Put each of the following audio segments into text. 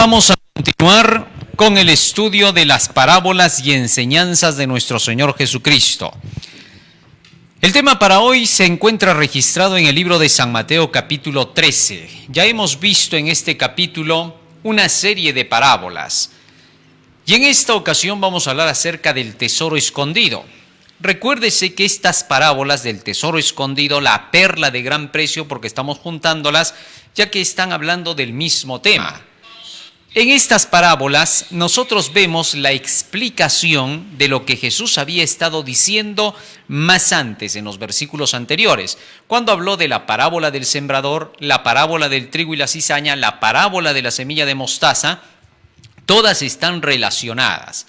Vamos a continuar con el estudio de las parábolas y enseñanzas de nuestro Señor Jesucristo. El tema para hoy se encuentra registrado en el libro de San Mateo capítulo 13. Ya hemos visto en este capítulo una serie de parábolas. Y en esta ocasión vamos a hablar acerca del tesoro escondido. Recuérdese que estas parábolas del tesoro escondido, la perla de gran precio, porque estamos juntándolas, ya que están hablando del mismo tema. En estas parábolas nosotros vemos la explicación de lo que Jesús había estado diciendo más antes, en los versículos anteriores, cuando habló de la parábola del sembrador, la parábola del trigo y la cizaña, la parábola de la semilla de mostaza. Todas están relacionadas.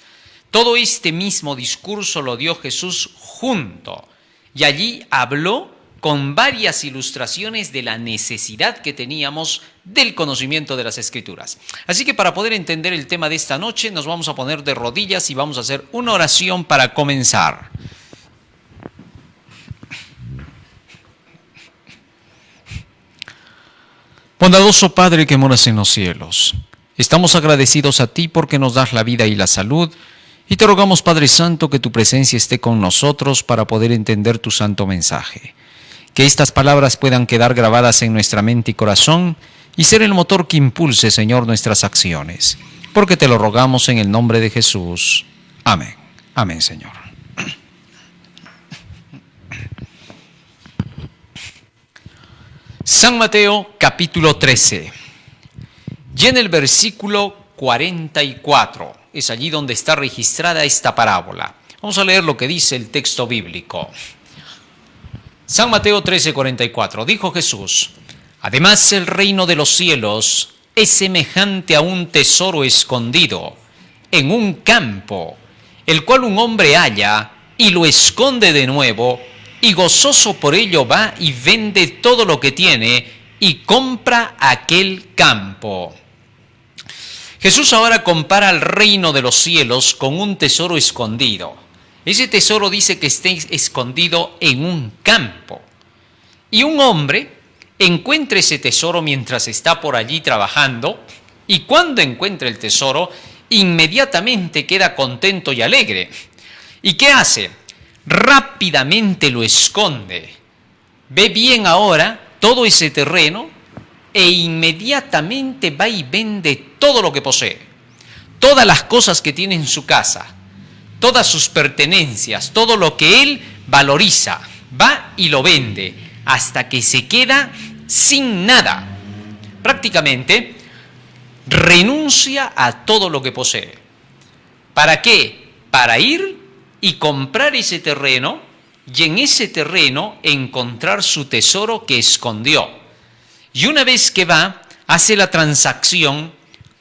Todo este mismo discurso lo dio Jesús junto, y allí habló con varias ilustraciones de la necesidad que teníamos del conocimiento de las Escrituras. Así que para poder entender el tema de esta noche, nos vamos a poner de rodillas y vamos a hacer una oración para comenzar. Bondadoso Padre que moras en los cielos, estamos agradecidos a ti porque nos das la vida y la salud, y te rogamos, Padre Santo, que tu presencia esté con nosotros para poder entender tu santo mensaje. Que estas palabras puedan quedar grabadas en nuestra mente y corazón y ser el motor que impulse, Señor, nuestras acciones. Porque te lo rogamos en el nombre de Jesús. Amén. Amén, Señor. San Mateo, capítulo 13. Y en el versículo 44, es allí donde está registrada esta parábola. Vamos a leer lo que dice el texto bíblico. San Mateo 13:44, dijo Jesús: además el reino de los cielos es semejante a un tesoro escondido en un campo, el cual un hombre halla y lo esconde de nuevo, y gozoso por ello va y vende todo lo que tiene y compra aquel campo. Jesús ahora compara el reino de los cielos con un tesoro escondido. Ese tesoro dice que está escondido en un campo. Y un hombre encuentra ese tesoro mientras está por allí trabajando, y cuando encuentra el tesoro, inmediatamente queda contento y alegre. ¿Y qué hace? Rápidamente lo esconde. Ve bien ahora todo ese terreno e inmediatamente va y vende todo lo que posee. Todas las cosas que tiene en su casa, todas sus pertenencias, todo lo que él valoriza, va y lo vende hasta que se queda sin nada. Prácticamente renuncia a todo lo que posee. ¿Para qué? Para ir y comprar ese terreno y en ese terreno encontrar su tesoro que escondió. Y una vez que va, hace la transacción,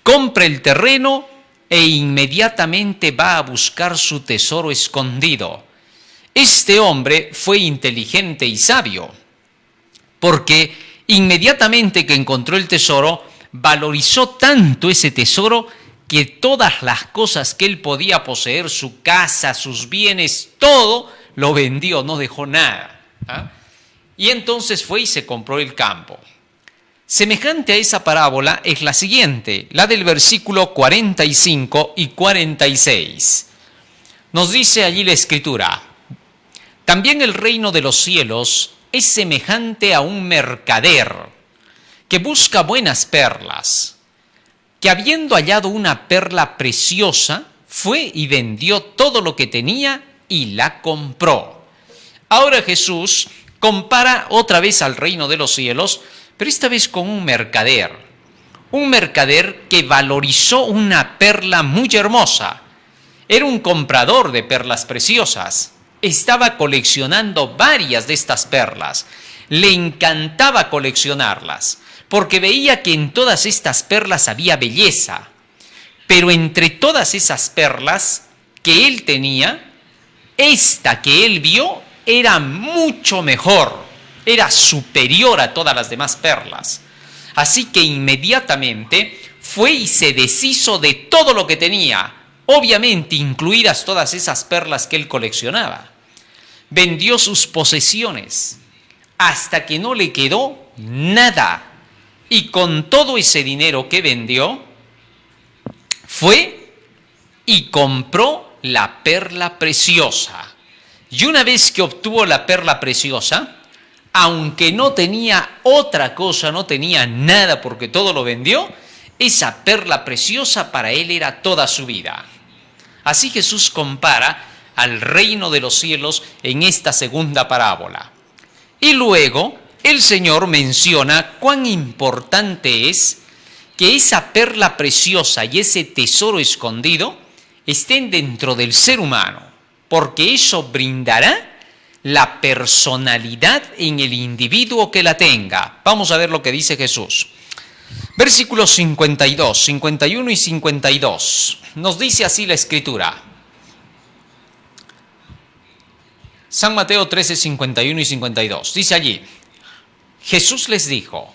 compra el terreno e inmediatamente va a buscar su tesoro escondido. Este hombre fue inteligente y sabio, porque inmediatamente que encontró el tesoro, valorizó tanto ese tesoro que todas las cosas que él podía poseer, su casa, sus bienes, todo lo vendió, no dejó nada. Y entonces fue y se compró el campo. Semejante a esa parábola es la siguiente, la del versículo 45 y 46. Nos dice allí la Escritura: también el reino de los cielos es semejante a un mercader que busca buenas perlas, que habiendo hallado una perla preciosa, fue y vendió todo lo que tenía y la compró. Ahora Jesús compara otra vez al reino de los cielos, pero esta vez con un mercader que valorizó una perla muy hermosa. Era un comprador de perlas preciosas, estaba coleccionando varias de estas perlas, le encantaba coleccionarlas, porque veía que en todas estas perlas había belleza, pero entre todas esas perlas que él tenía, esta que él vio era mucho mejor, era superior a todas las demás perlas. Así que inmediatamente fue y se deshizo de todo lo que tenía, obviamente incluidas todas esas perlas que él coleccionaba. Vendió sus posesiones hasta que no le quedó nada. Y con todo ese dinero que vendió, fue y compró la perla preciosa. Y una vez que obtuvo la perla preciosa, aunque no tenía otra cosa, no tenía nada porque todo lo vendió, esa perla preciosa para él era toda su vida. Así Jesús compara al reino de los cielos en esta segunda parábola. Y luego el Señor menciona cuán importante es que esa perla preciosa y ese tesoro escondido estén dentro del ser humano, porque eso brindará la personalidad en el individuo que la tenga. Vamos a ver lo que dice Jesús. Versículos 52, 51 y 52. Nos dice así la Escritura. San Mateo 13, 51 y 52. Dice allí, Jesús les dijo,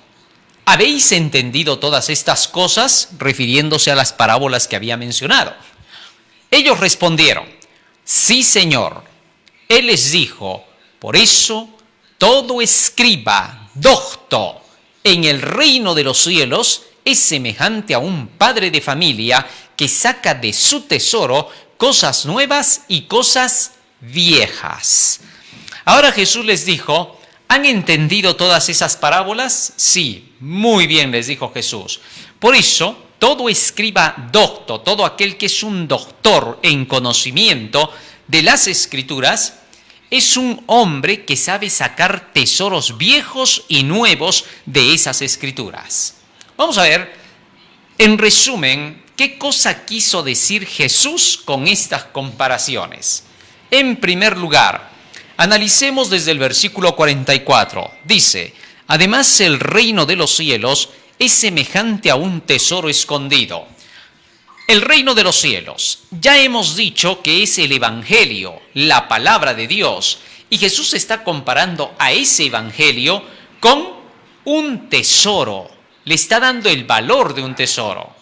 ¿habéis entendido todas estas cosas? Refiriéndose a las parábolas que había mencionado. Ellos respondieron, sí, Señor. Él les dijo, por eso todo escriba, docto, en el reino de los cielos es semejante a un padre de familia que saca de su tesoro cosas nuevas y cosas viejas. Ahora Jesús les dijo, ¿han entendido todas esas parábolas? Sí, muy bien, les dijo Jesús. Por eso, todo escriba docto, todo aquel que es un doctor en conocimiento de las Escrituras, es un hombre que sabe sacar tesoros viejos y nuevos de esas Escrituras. Vamos a ver, en resumen, qué cosa quiso decir Jesús con estas comparaciones. En primer lugar, analicemos desde el versículo 44. Dice, además el reino de los cielos es semejante a un tesoro escondido. El reino de los cielos, ya hemos dicho que es el Evangelio, la palabra de Dios, y Jesús está comparando a ese Evangelio con un tesoro, le está dando el valor de un tesoro.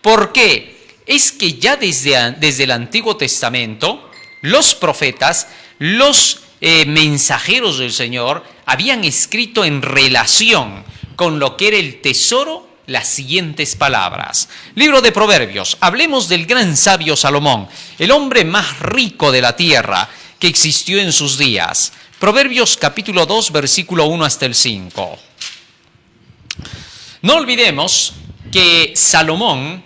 ¿Por qué? Es que ya desde el Antiguo Testamento, los profetas, los mensajeros del Señor, habían escrito en relación con lo que era el tesoro las siguientes palabras. Libro de Proverbios. Hablemos del gran sabio Salomón, el hombre más rico de la tierra que existió en sus días. Proverbios capítulo 2, versículo 1 hasta el 5. No olvidemos que Salomón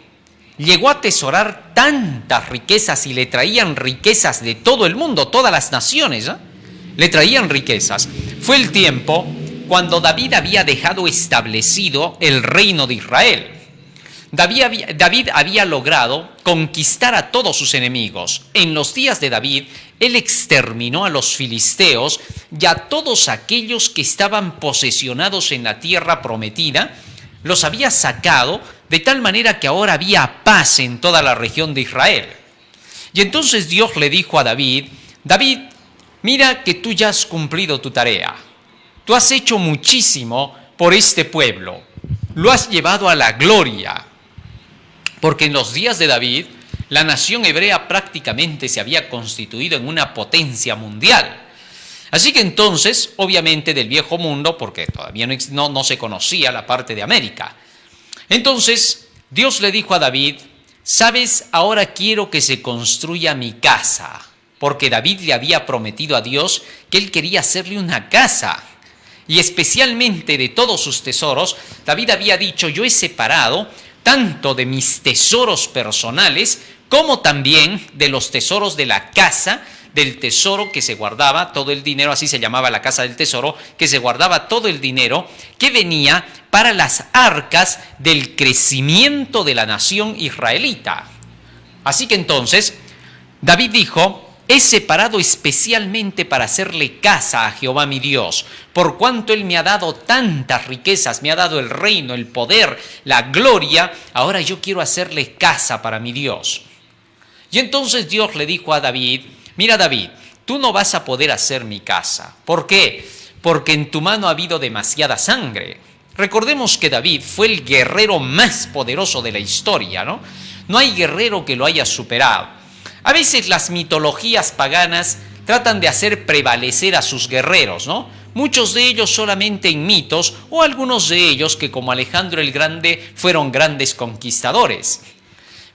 llegó a atesorar tantas riquezas y le traían riquezas de todo el mundo, todas las naciones, le traían riquezas. Fue el tiempo cuando David había dejado establecido el reino de Israel. David había logrado conquistar a todos sus enemigos. En los días de David, él exterminó a los filisteos y a todos aquellos que estaban posesionados en la tierra prometida, los había sacado de tal manera que ahora había paz en toda la región de Israel. Y entonces Dios le dijo a David, David, mira que tú ya has cumplido tu tarea. Tú has hecho muchísimo por este pueblo, lo has llevado a la gloria, porque en los días de David, la nación hebrea prácticamente se había constituido en una potencia mundial. Así que entonces, obviamente del viejo mundo, porque todavía no se conocía la parte de América. Entonces, Dios le dijo a David, ¿sabes? Ahora quiero que se construya mi casa, porque David le había prometido a Dios que él quería hacerle una casa. Y especialmente de todos sus tesoros, David había dicho, yo he separado tanto de mis tesoros personales como también de los tesoros de la casa, del tesoro que se guardaba, todo el dinero, así se llamaba la casa del tesoro, que se guardaba todo el dinero que venía para las arcas del crecimiento de la nación israelita. Así que entonces, David dijo, he separado especialmente para hacerle casa a Jehová mi Dios, por cuanto Él me ha dado tantas riquezas, me ha dado el reino, el poder, la gloria, ahora yo quiero hacerle casa para mi Dios. Y entonces Dios le dijo a David, mira David, tú no vas a poder hacer mi casa. ¿Por qué? Porque en tu mano ha habido demasiada sangre. Recordemos que David fue el guerrero más poderoso de la historia, ¿no? No hay guerrero que lo haya superado. A veces las mitologías paganas tratan de hacer prevalecer a sus guerreros, ¿no? Muchos de ellos solamente en mitos o algunos de ellos que como Alejandro el Grande fueron grandes conquistadores.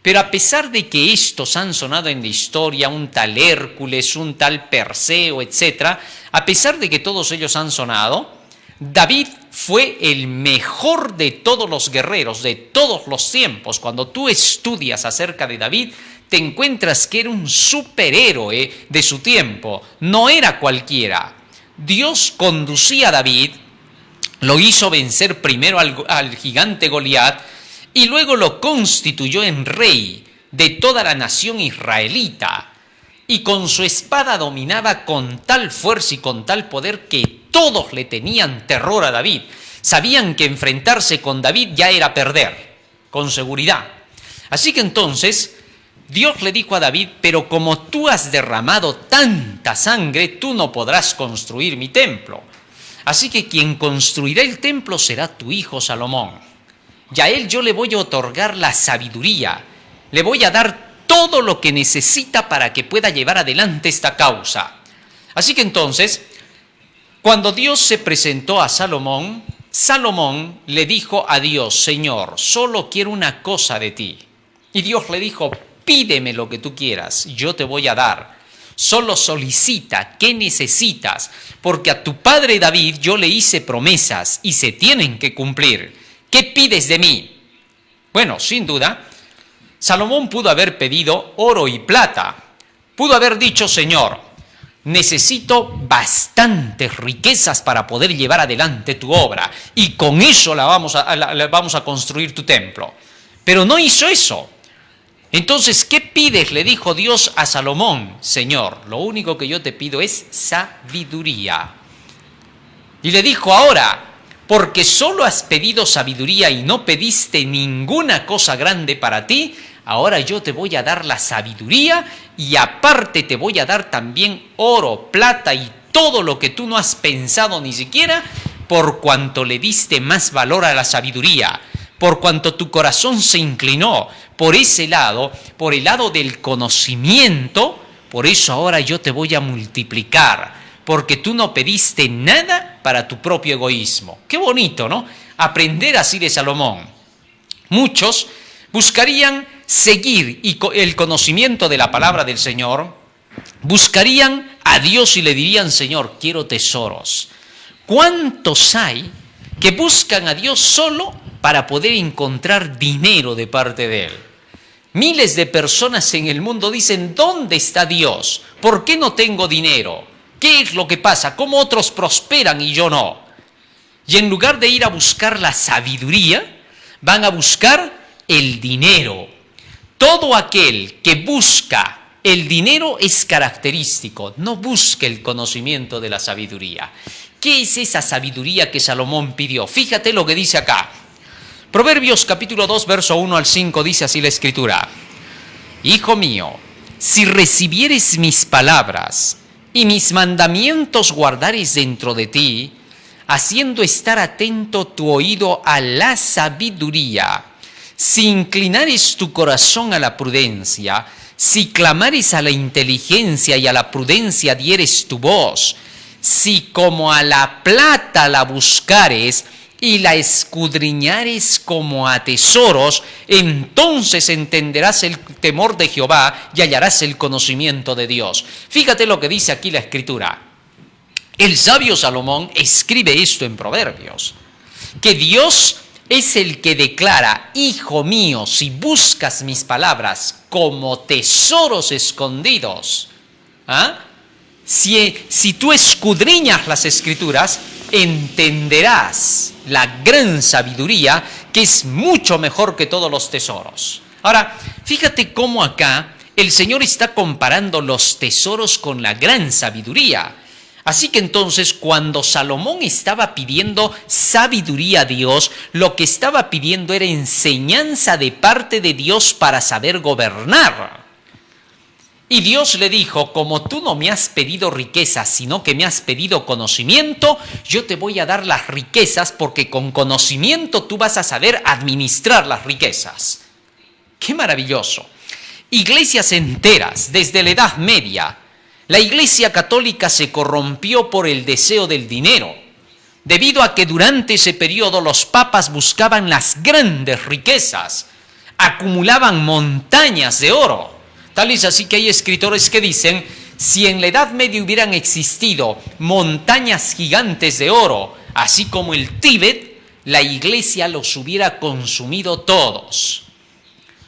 Pero a pesar de que estos han sonado en la historia, un tal Hércules, un tal Perseo, etc., a pesar de que todos ellos han sonado, David fue el mejor de todos los guerreros, de todos los tiempos. Cuando tú estudias acerca de David, te encuentras que era un superhéroe de su tiempo, no era cualquiera. Dios conducía a David, lo hizo vencer primero al gigante Goliat y luego lo constituyó en rey de toda la nación israelita. Y con su espada dominaba con tal fuerza y con tal poder que todos le tenían terror a David. Sabían que enfrentarse con David ya era perder, con seguridad. Así que entonces Dios le dijo a David: pero como tú has derramado tanta sangre, tú no podrás construir mi templo. Así que quien construirá el templo será tu hijo Salomón. Y a él yo le voy a otorgar la sabiduría, le voy a dar todo lo que necesita para que pueda llevar adelante esta causa. Así que entonces, cuando Dios se presentó a Salomón, Salomón le dijo a Dios: Señor, solo quiero una cosa de ti. Y Dios le dijo: pídeme lo que tú quieras, yo te voy a dar. Solo solicita, ¿qué necesitas? Porque a tu padre David yo le hice promesas y se tienen que cumplir. ¿Qué pides de mí? Bueno, sin duda, Salomón pudo haber pedido oro y plata. Pudo haber dicho: Señor, necesito bastantes riquezas para poder llevar adelante tu obra y con eso vamos a construir tu templo. Pero no hizo eso. Entonces, ¿qué pides?, le dijo Dios a Salomón. Señor, lo único que yo te pido es sabiduría. Y le dijo: ahora, porque solo has pedido sabiduría y no pediste ninguna cosa grande para ti, ahora yo te voy a dar la sabiduría y aparte te voy a dar también oro, plata y todo lo que tú no has pensado ni siquiera, por cuanto le diste más valor a la sabiduría, por cuanto tu corazón se inclinó por ese lado, por el lado del conocimiento. Por eso ahora yo te voy a multiplicar, porque tú no pediste nada para tu propio egoísmo. Qué bonito, ¿no? Aprender así de Salomón. Muchos buscarían seguir el conocimiento de la palabra del Señor, buscarían a Dios y le dirían: Señor, quiero tesoros. ¿Cuántos hay que buscan a Dios solo para poder encontrar dinero de parte de Él? Miles de personas en el mundo dicen: ¿dónde está Dios? ¿Por qué no tengo dinero? ¿Qué es lo que pasa? ¿Cómo otros prosperan y yo no? Y en lugar de ir a buscar la sabiduría, van a buscar el dinero. Todo aquel que busca el dinero es característico, no busque el conocimiento de la sabiduría. ¿Qué es esa sabiduría que Salomón pidió? Fíjate lo que dice acá. Proverbios capítulo 2, verso 1 al 5, dice así la Escritura: Hijo mío, si recibieres mis palabras y mis mandamientos guardares dentro de ti, haciendo estar atento tu oído a la sabiduría, si inclinares tu corazón a la prudencia, si clamares a la inteligencia y a la prudencia dieres tu voz, si como a la plata la buscares y la escudriñares como a tesoros, entonces entenderás el temor de Jehová y hallarás el conocimiento de Dios. Fíjate lo que dice aquí la Escritura. El sabio Salomón escribe esto en Proverbios, que Dios es el que declara: Hijo mío, si buscas mis palabras como tesoros escondidos, si tú escudriñas las Escrituras, entenderás la gran sabiduría, que es mucho mejor que todos los tesoros. Ahora, fíjate cómo acá el Señor está comparando los tesoros con la gran sabiduría. Así que entonces, cuando Salomón estaba pidiendo sabiduría a Dios, lo que estaba pidiendo era enseñanza de parte de Dios para saber gobernar. Y Dios le dijo: como tú no me has pedido riquezas, sino que me has pedido conocimiento, yo te voy a dar las riquezas, porque con conocimiento tú vas a saber administrar las riquezas. ¡Qué maravilloso! Iglesias enteras, desde la Edad Media, la Iglesia Católica se corrompió por el deseo del dinero, debido a que durante ese periodo los papas buscaban las grandes riquezas. acumulaban montañas de oro. Tal es así que hay escritores que dicen, si en la Edad Media hubieran existido montañas gigantes de oro, así como el Tíbet, la iglesia los hubiera consumido todos.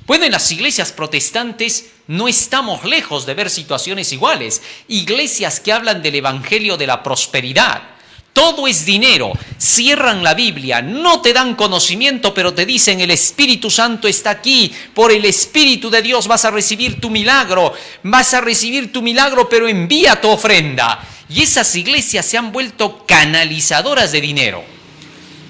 Bueno, en las iglesias protestantes no estamos lejos de ver situaciones iguales. Iglesias que hablan del evangelio de la prosperidad. Todo es dinero. Cierran la Biblia, no te dan conocimiento, pero te dicen el Espíritu Santo está aquí. Por el Espíritu de Dios vas a recibir tu milagro. Vas a recibir tu milagro, pero envía tu ofrenda. Y esas iglesias se han vuelto canalizadoras de dinero.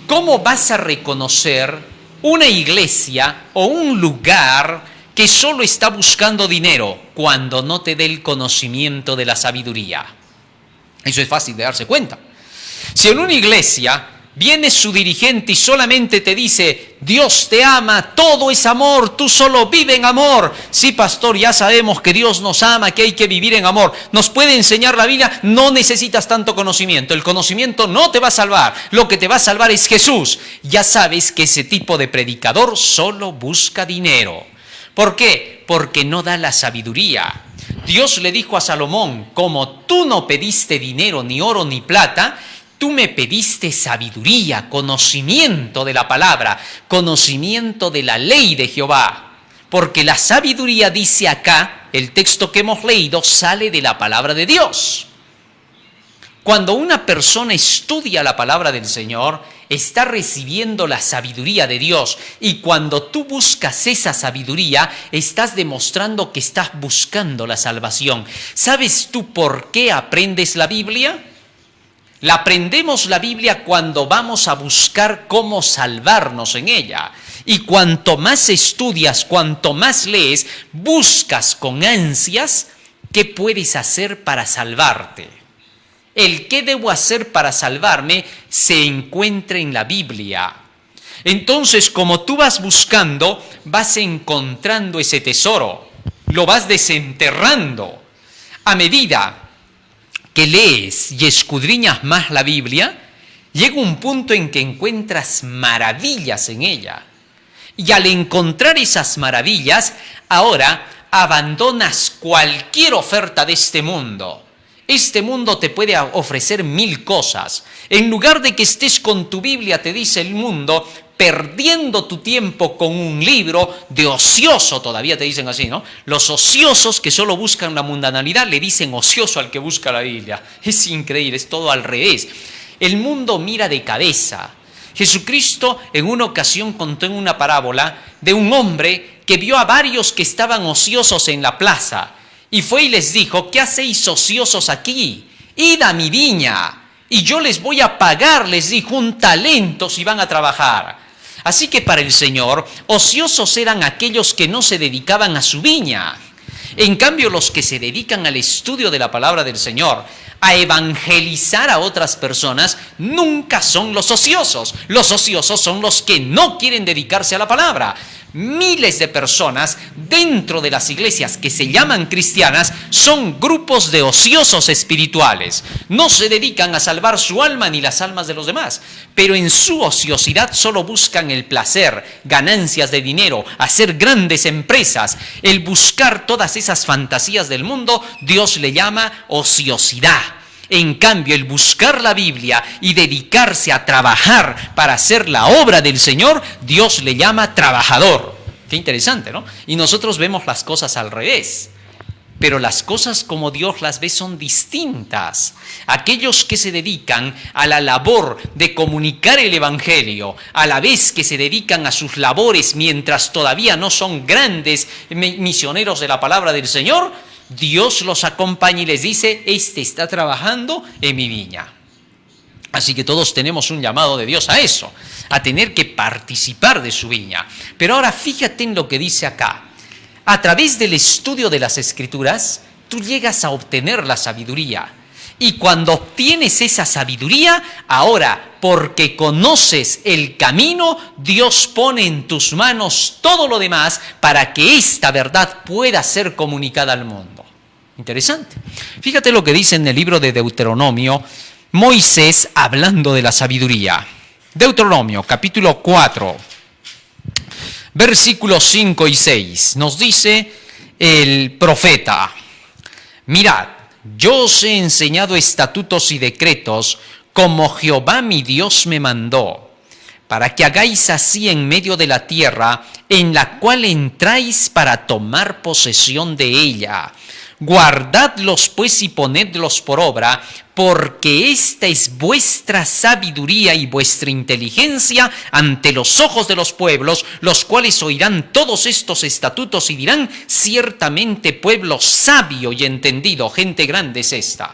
¿Cómo vas a reconocer una iglesia o un lugar que solo está buscando dinero cuando no te dé el conocimiento de la sabiduría? Eso es fácil de darse cuenta. Si en una iglesia viene su dirigente y solamente te dice, Dios te ama, todo es amor, tú solo vive en amor. Sí, pastor, ya sabemos que Dios nos ama, que hay que vivir en amor. Nos puede enseñar la Biblia, no necesitas tanto conocimiento. El conocimiento no te va a salvar, lo que te va a salvar es Jesús. Ya sabes que ese tipo de predicador solo busca dinero. ¿Por qué? Porque no da la sabiduría. Dios le dijo a Salomón, como tú no pediste dinero, ni oro, ni plata, tú me pediste sabiduría, conocimiento de la palabra, conocimiento de la ley de Jehová. Porque la sabiduría, dice acá, el texto que hemos leído, sale de la palabra de Dios. Cuando una persona estudia la palabra del Señor, está recibiendo la sabiduría de Dios. Y cuando tú buscas esa sabiduría, estás demostrando que estás buscando la salvación. ¿Sabes tú por qué aprendes la Biblia? Aprendemos la Biblia cuando vamos a buscar cómo salvarnos en ella. Y cuanto más estudias, cuanto más lees, buscas con ansias qué puedes hacer para salvarte. El qué debo hacer para salvarme se encuentra en la Biblia. Entonces, como tú vas buscando, vas encontrando ese tesoro. Lo vas desenterrando. A medida que lees y escudriñas más la Biblia, llega un punto en que encuentras maravillas en ella. Y al encontrar esas maravillas, ahora abandonas cualquier oferta de este mundo. Este mundo te puede ofrecer 1000 cosas. En lugar de que estés con tu Biblia, te dice el mundo, perdiendo tu tiempo con un libro de ocioso, todavía te dicen así, ¿no? Los ociosos que solo buscan la mundanalidad le dicen ocioso al que busca la Biblia. Es increíble, es todo al revés. El mundo mira de cabeza. Jesucristo en una ocasión contó en una parábola de un hombre que vio a varios que estaban ociosos en la plaza y fue y les dijo, ¿qué hacéis ociosos aquí? Id a mi viña y yo les voy a pagar, les dijo, un talento si van a trabajar. Así que para el Señor, ociosos eran aquellos que no se dedicaban a su viña. En cambio, los que se dedican al estudio de la palabra del Señor, a evangelizar a otras personas, nunca son los ociosos. Los ociosos son los que no quieren dedicarse a la palabra. Miles de personas dentro de las iglesias que se llaman cristianas son grupos de ociosos espirituales. No se dedican a salvar su alma ni las almas de los demás, pero en su ociosidad solo buscan el placer, ganancias de dinero, hacer grandes empresas. El buscar todas esas fantasías del mundo, Dios le llama ociosidad. En cambio, el buscar la Biblia y dedicarse a trabajar para hacer la obra del Señor, Dios le llama trabajador. Qué interesante, ¿no? Y nosotros vemos las cosas al revés. Pero las cosas como Dios las ve son distintas. Aquellos que se dedican a la labor de comunicar el Evangelio, a la vez que se dedican a sus labores mientras todavía no son grandes misioneros de la palabra del Señor, Dios los acompaña y les dice, este está trabajando en mi viña. Así que todos tenemos un llamado de Dios a eso, a tener que participar de su viña. Pero ahora fíjate en lo que dice acá. A través del estudio de las Escrituras, tú llegas a obtener la sabiduría. Y cuando obtienes esa sabiduría, ahora, porque conoces el camino, Dios pone en tus manos todo lo demás para que esta verdad pueda ser comunicada al mundo. Interesante. Fíjate lo que dice en el libro de Deuteronomio, Moisés hablando de la sabiduría. Deuteronomio, capítulo 4, versículos 5 y 6, nos dice el profeta: mirad, yo os he enseñado estatutos y decretos como Jehová mi Dios me mandó, para que hagáis así en medio de la tierra en la cual entráis para tomar posesión de ella. Guardadlos pues y ponedlos por obra, porque esta es vuestra sabiduría y vuestra inteligencia ante los ojos de los pueblos, los cuales oirán todos estos estatutos y dirán: ciertamente pueblo sabio y entendido, gente grande es esta.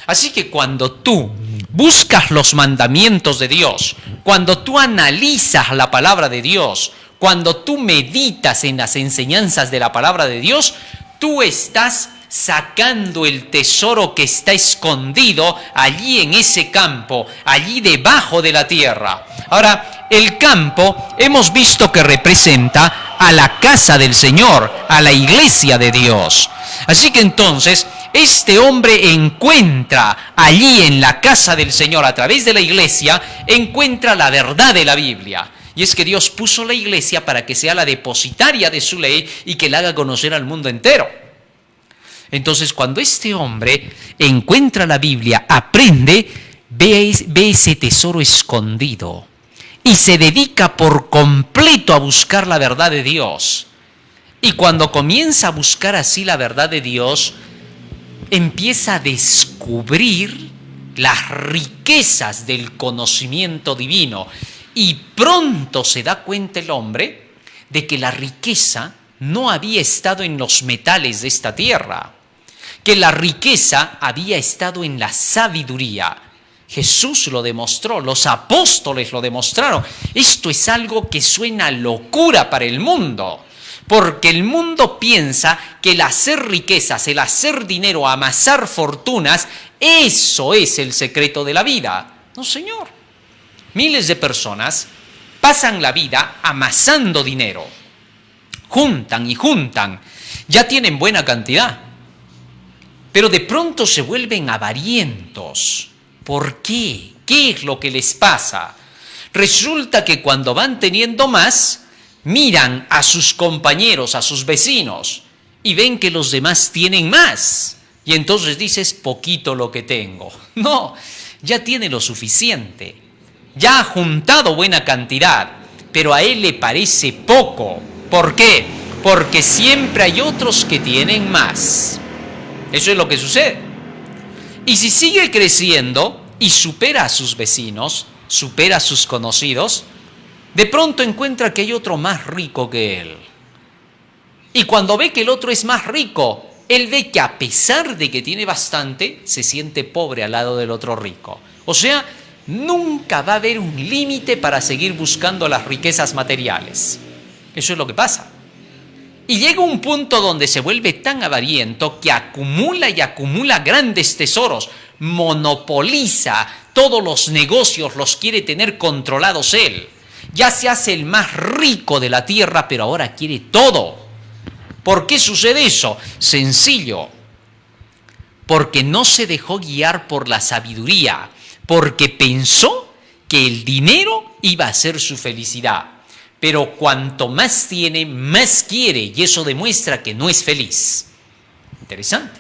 Así que cuando tú buscas los mandamientos de Dios, cuando tú analizas la palabra de Dios, cuando tú meditas en las enseñanzas de la palabra de Dios, tú estás sacando el tesoro que está escondido allí en ese campo, allí debajo de la tierra. Ahora, el campo hemos visto que representa a la casa del Señor, a la iglesia de Dios. Así que entonces, este hombre encuentra allí en la casa del Señor, a través de la iglesia, encuentra la verdad de la Biblia. Y es que Dios puso la iglesia para que sea la depositaria de su ley y que la haga conocer al mundo entero. Entonces, cuando este hombre encuentra la Biblia, aprende, ve ese tesoro escondido y se dedica por completo a buscar la verdad de Dios. Y cuando comienza a buscar así la verdad de Dios, empieza a descubrir las riquezas del conocimiento divino. Y pronto se da cuenta el hombre de que la riqueza no había estado en los metales de esta tierra, que la riqueza había estado en la sabiduría. Jesús lo demostró, los apóstoles lo demostraron. Esto es algo que suena locura para el mundo, porque el mundo piensa que el hacer riquezas, el hacer dinero, amasar fortunas, eso es el secreto de la vida. No, señor. Miles de personas pasan la vida amasando dinero. Juntan y juntan. Ya tienen buena cantidad. Pero de pronto se vuelven avarientos. ¿Por qué? ¿Qué es lo que les pasa? Resulta que cuando van teniendo más, miran a sus compañeros, a sus vecinos, y ven que los demás tienen más. Y entonces dices: poquito lo que tengo. No, ya tiene lo suficiente. Ya ha juntado buena cantidad, pero a él le parece poco. ¿Por qué? Porque siempre hay otros que tienen más. Eso es lo que sucede. Y si sigue creciendo y supera a sus vecinos, supera a sus conocidos, de pronto encuentra que hay otro más rico que él. Y cuando ve que el otro es más rico, él ve que a pesar de que tiene bastante, se siente pobre al lado del otro rico. O sea, nunca va a haber un límite para seguir buscando las riquezas materiales. Eso es lo que pasa. Y llega un punto donde se vuelve tan avariento que acumula y acumula grandes tesoros, monopoliza todos los negocios, los quiere tener controlados él. Ya se hace el más rico de la tierra, pero ahora quiere todo. ¿Por qué sucede eso? Sencillo. Porque no se dejó guiar por la sabiduría, porque pensó que el dinero iba a ser su felicidad. Pero cuanto más tiene, más quiere, y eso demuestra que no es feliz. Interesante.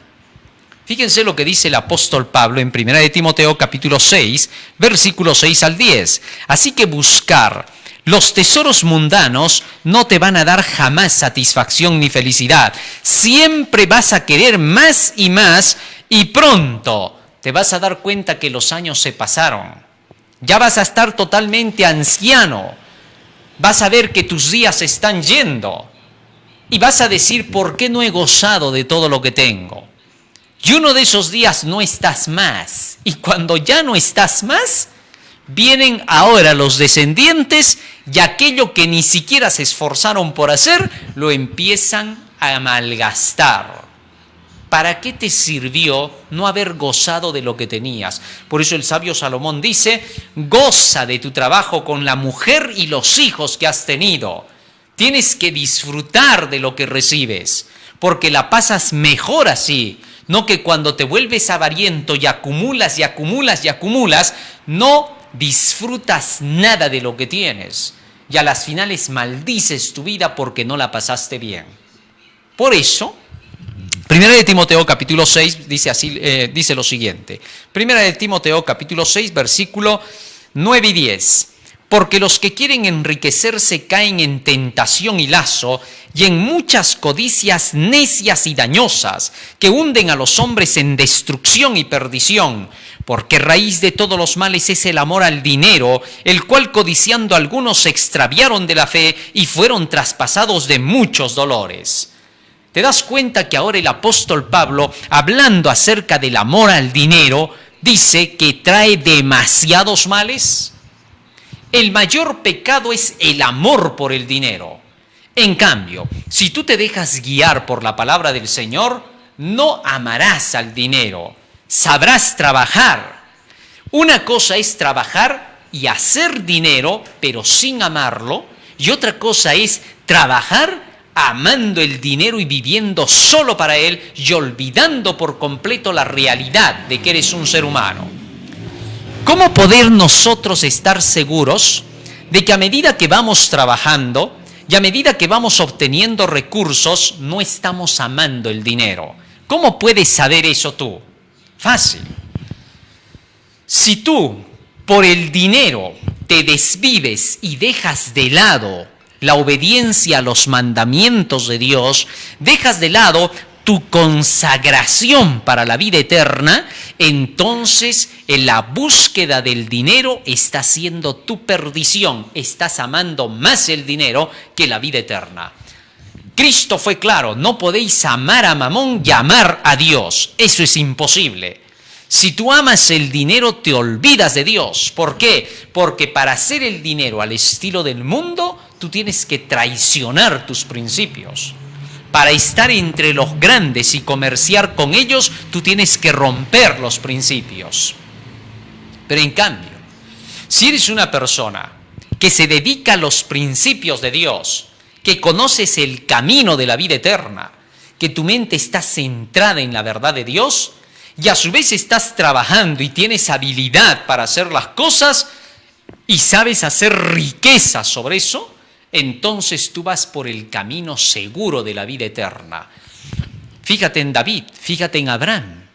Fíjense lo que dice el apóstol Pablo en 1 de Timoteo capítulo 6, versículos 6 al 10. Así que buscar los tesoros mundanos no te van a dar jamás satisfacción ni felicidad. Siempre vas a querer más y pronto te vas a dar cuenta que los años se pasaron. Ya vas a estar totalmente anciano. Vas a ver que tus días se están yendo y vas a decir: ¿por qué no he gozado de todo lo que tengo? Y uno de esos días no estás más. Y cuando ya no estás más, vienen ahora los descendientes y aquello que ni siquiera se esforzaron por hacer, lo empiezan a malgastar. ¿Para qué te sirvió no haber gozado de lo que tenías? Por eso el sabio Salomón dice: goza de tu trabajo con la mujer y los hijos que has tenido. Tienes que disfrutar de lo que recibes, porque la pasas mejor así, no que cuando te vuelves avariento y acumulas y acumulas y acumulas, no disfrutas nada de lo que tienes. y a las finales maldices tu vida porque no la pasaste bien. Por eso, Primera de Timoteo capítulo 6 dice lo siguiente. Primera de Timoteo capítulo 6 versículo 9 y 10. Porque los que quieren enriquecerse caen en tentación y lazo y en muchas codicias necias y dañosas que hunden a los hombres en destrucción y perdición. Porque raíz de todos los males es el amor al dinero, el cual codiciando algunos se extraviaron de la fe y fueron traspasados de muchos dolores. ¿Te das cuenta que ahora el apóstol Pablo, hablando acerca del amor al dinero, dice que trae demasiados males? El mayor pecado es el amor por el dinero. En cambio, si tú te dejas guiar por la palabra del Señor, no amarás al dinero, sabrás trabajar. Una cosa es trabajar y hacer dinero, pero sin amarlo, y otra cosa es trabajar amando el dinero y viviendo solo para él y olvidando por completo la realidad de que eres un ser humano. ¿Cómo poder nosotros estar seguros de que a medida que vamos trabajando y a medida que vamos obteniendo recursos, no estamos amando el dinero? ¿Cómo puedes saber eso tú? Fácil. Si tú por el dinero te desvives y dejas de lado la obediencia a los mandamientos de Dios, dejas de lado tu consagración para la vida eterna, entonces en la búsqueda del dinero está siendo tu perdición. Estás amando más el dinero que la vida eterna. Cristo fue claro, no podéis amar a Mamón y amar a Dios. Eso es imposible. Si tú amas el dinero, te olvidas de Dios. ¿Por qué? Porque para hacer el dinero al estilo del mundo, tú tienes que traicionar tus principios. Para estar entre los grandes y comerciar con ellos, tú tienes que romper los principios. Pero en cambio, si eres una persona que se dedica a los principios de Dios, que conoces el camino de la vida eterna, que tu mente está centrada en la verdad de Dios, y a su vez estás trabajando y tienes habilidad para hacer las cosas y sabes hacer riqueza sobre eso, entonces tú vas por el camino seguro de la vida eterna. Fíjate en David, fíjate en Abraham.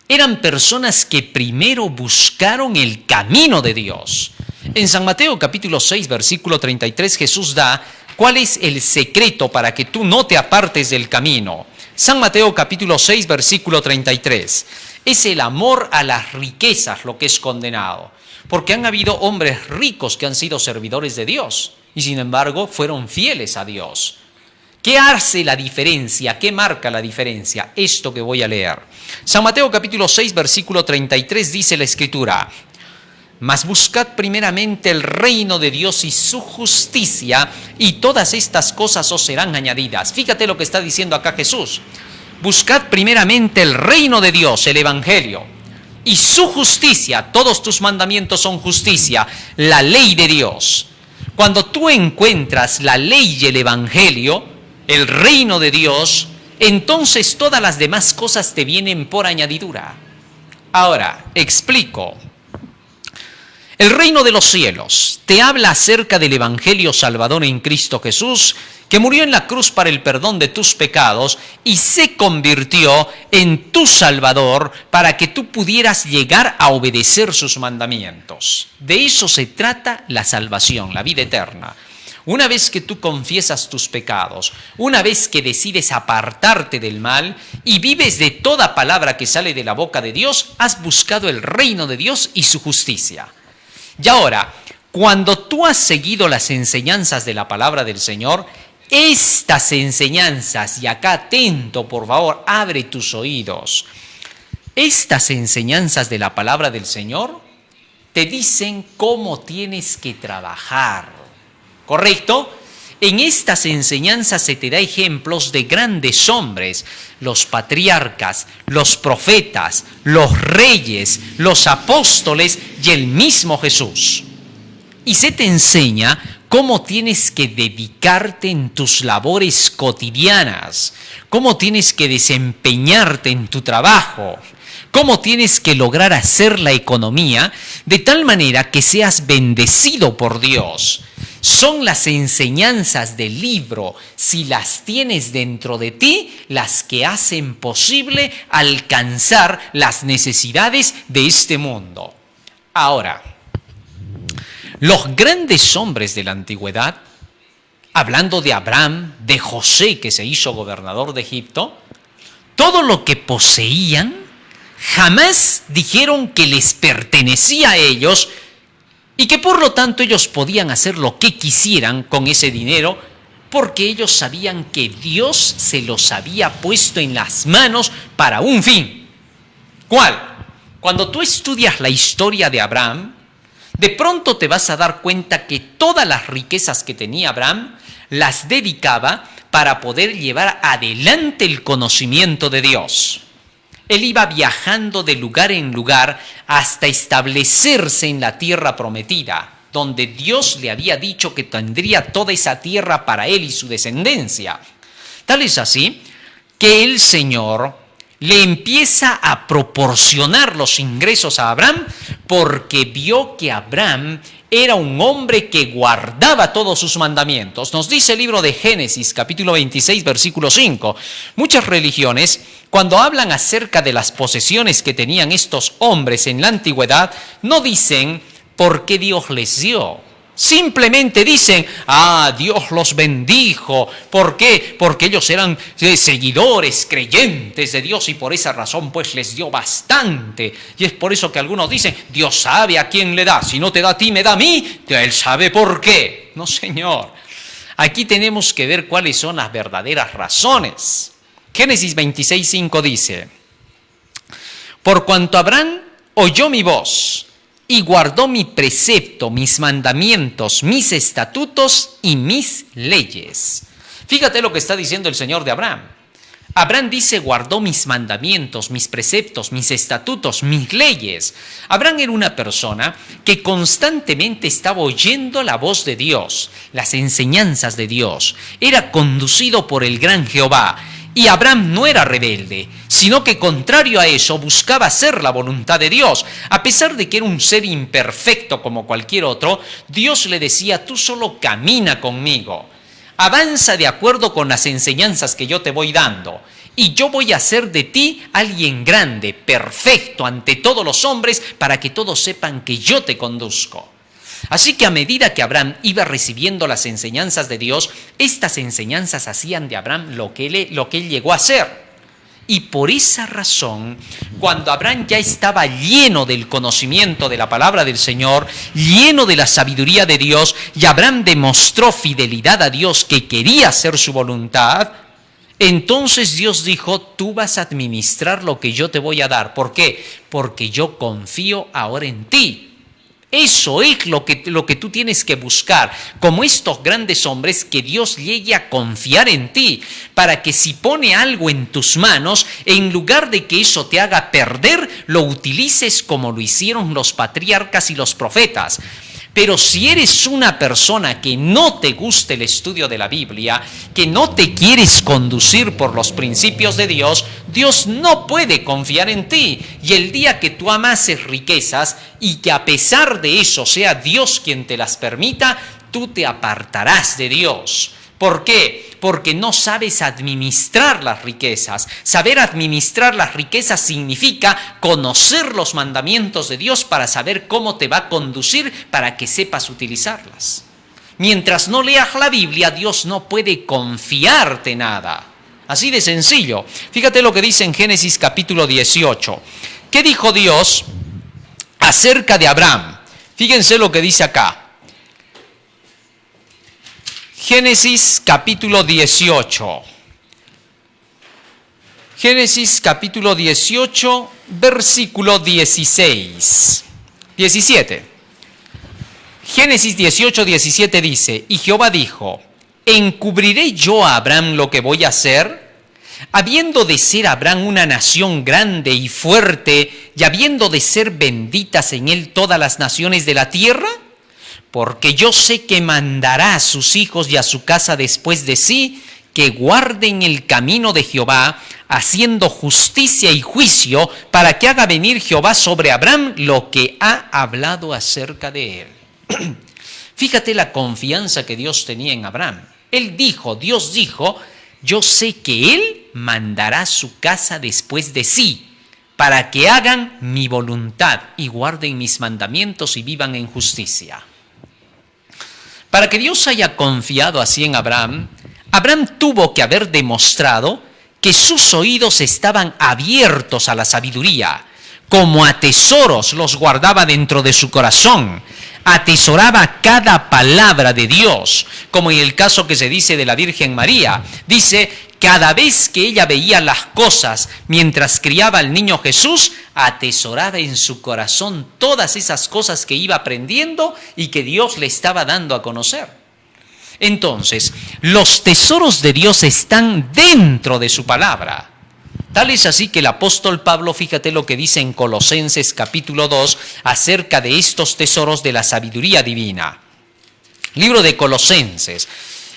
Eran personas que primero buscaron el camino de Dios. En San Mateo capítulo 6, versículo 33, Jesús da cuál es el secreto para que tú no te apartes del camino. San Mateo capítulo 6, versículo 33. Es el amor a las riquezas lo que es condenado. Porque han habido hombres ricos que han sido servidores de Dios y sin embargo fueron fieles a Dios. ¿Qué hace la diferencia? ¿Qué marca la diferencia? Esto que voy a leer. San Mateo capítulo 6, versículo 33 dice la Escritura: mas buscad primeramente el reino de Dios y su justicia, y todas estas cosas os serán añadidas. Fíjate lo que está diciendo acá Jesús. Buscad primeramente el reino de Dios, el Evangelio, y su justicia. Todos tus mandamientos son justicia, la ley de Dios. Cuando tú encuentras la ley y el Evangelio, el reino de Dios, entonces todas las demás cosas te vienen por añadidura. Ahora, explico. El reino de los cielos te habla acerca del Evangelio Salvador en Cristo Jesús, que murió en la cruz para el perdón de tus pecados y se convirtió en tu Salvador para que tú pudieras llegar a obedecer sus mandamientos. De eso se trata la salvación, la vida eterna. Una vez que tú confiesas tus pecados, una vez que decides apartarte del mal y vives de toda palabra que sale de la boca de Dios, has buscado el reino de Dios y su justicia. Y ahora, cuando tú has seguido las enseñanzas de la palabra del Señor, estas enseñanzas, y acá atento por favor, abre tus oídos, estas enseñanzas de la palabra del Señor te dicen cómo tienes que trabajar, ¿correcto? En estas enseñanzas se te da ejemplos de grandes hombres, los patriarcas, los profetas, los reyes, los apóstoles y el mismo Jesús. Y se te enseña cómo tienes que dedicarte en tus labores cotidianas, cómo tienes que desempeñarte en tu trabajo, cómo tienes que lograr hacer la economía de tal manera que seas bendecido por Dios. Son las enseñanzas del libro, si las tienes dentro de ti, las que hacen posible alcanzar las necesidades de este mundo. Ahora, los grandes hombres de la antigüedad, hablando de Abraham, de José, que se hizo gobernador de Egipto, todo lo que poseían jamás dijeron que les pertenecía a ellos y que por lo tanto ellos podían hacer lo que quisieran con ese dinero, porque ellos sabían que Dios se los había puesto en las manos para un fin. ¿Cuál? Cuando tú estudias la historia de Abraham, de pronto te vas a dar cuenta que todas las riquezas que tenía Abraham las dedicaba para poder llevar adelante el conocimiento de Dios. Él iba viajando de lugar en lugar hasta establecerse en la tierra prometida, donde Dios le había dicho que tendría toda esa tierra para él y su descendencia. Tal es así que el Señor le empieza a proporcionar los ingresos a Abraham porque vio que Abraham era un hombre que guardaba todos sus mandamientos. Nos dice el libro de Génesis, capítulo 26, versículo 5. Muchas religiones, cuando hablan acerca de las posesiones que tenían estos hombres en la antigüedad, no dicen por qué Dios les dio. Simplemente dicen, Dios los bendijo. ¿Por qué? Porque ellos eran seguidores, creyentes de Dios y por esa razón pues les dio bastante. Y es por eso que algunos dicen, Dios sabe a quién le da. Si no te da a ti, me da a mí. Él sabe por qué. No, Señor. Aquí tenemos que ver cuáles son las verdaderas razones. Génesis 26:5 dice, por cuanto Abraham oyó mi voz y guardó mi precepto, mis mandamientos, mis estatutos y mis leyes. Fíjate lo que está diciendo el Señor de Abraham. Abraham dice, guardó mis mandamientos, mis preceptos, mis estatutos, mis leyes. Abraham era una persona que constantemente estaba oyendo la voz de Dios, las enseñanzas de Dios. Era conducido por el gran Jehová. Y Abraham no era rebelde, sino que contrario a eso buscaba hacer la voluntad de Dios. A pesar de que era un ser imperfecto como cualquier otro, Dios le decía, tú solo camina conmigo, avanza de acuerdo con las enseñanzas que yo te voy dando. Y yo voy a hacer de ti alguien grande, perfecto ante todos los hombres, para que todos sepan que yo te conduzco. Así que a medida que Abraham iba recibiendo las enseñanzas de Dios, estas enseñanzas hacían de Abraham lo que él llegó a ser. Y por esa razón, cuando Abraham ya estaba lleno del conocimiento de la palabra del Señor, lleno de la sabiduría de Dios, y Abraham demostró fidelidad a Dios, que quería hacer su voluntad, entonces Dios dijo, tú vas a administrar lo que yo te voy a dar. ¿Por qué? Porque yo confío ahora en ti. Eso es lo que tú tienes que buscar, como estos grandes hombres, que Dios llegue a confiar en ti, para que si pone algo en tus manos, en lugar de que eso te haga perder, lo utilices como lo hicieron los patriarcas y los profetas. Pero si eres una persona que no te gusta el estudio de la Biblia, que no te quieres conducir por los principios de Dios, Dios no puede confiar en ti. Y el día que tú amases riquezas y que a pesar de eso sea Dios quien te las permita, tú te apartarás de Dios. ¿Por qué? Porque no sabes administrar las riquezas. Saber administrar las riquezas significa conocer los mandamientos de Dios para saber cómo te va a conducir para que sepas utilizarlas. Mientras no leas la Biblia, Dios no puede confiarte nada. Así de sencillo. Fíjate lo que dice en Génesis capítulo 18. ¿Qué dijo Dios acerca de Abraham? Fíjense lo que dice acá. Génesis capítulo 18. Génesis capítulo 18, versículo 16. 17. Génesis 18, 17 dice, y Jehová dijo, ¿encubriré yo a Abraham lo que voy a hacer? Habiendo de ser Abraham una nación grande y fuerte, y habiendo de ser benditas en él todas las naciones de la tierra, porque yo sé que mandará a sus hijos y a su casa después de sí, que guarden el camino de Jehová, haciendo justicia y juicio, para que haga venir Jehová sobre Abraham lo que ha hablado acerca de él. Fíjate la confianza que Dios tenía en Abraham. Dios dijo, yo sé que Él mandará su casa después de sí, para que hagan mi voluntad y guarden mis mandamientos y vivan en justicia. Para que Dios haya confiado así en Abraham, Abraham tuvo que haber demostrado que sus oídos estaban abiertos a la sabiduría, como a tesoros los guardaba dentro de su corazón, atesoraba cada palabra de Dios, como en el caso que se dice de la Virgen María. Dice, cada vez que ella veía las cosas mientras criaba al niño Jesús, atesoraba en su corazón todas esas cosas que iba aprendiendo y que Dios le estaba dando a conocer. Entonces, los tesoros de Dios están dentro de su palabra. Tal es así que el apóstol Pablo, fíjate lo que dice en Colosenses capítulo 2 acerca de estos tesoros de la sabiduría divina. Libro de Colosenses.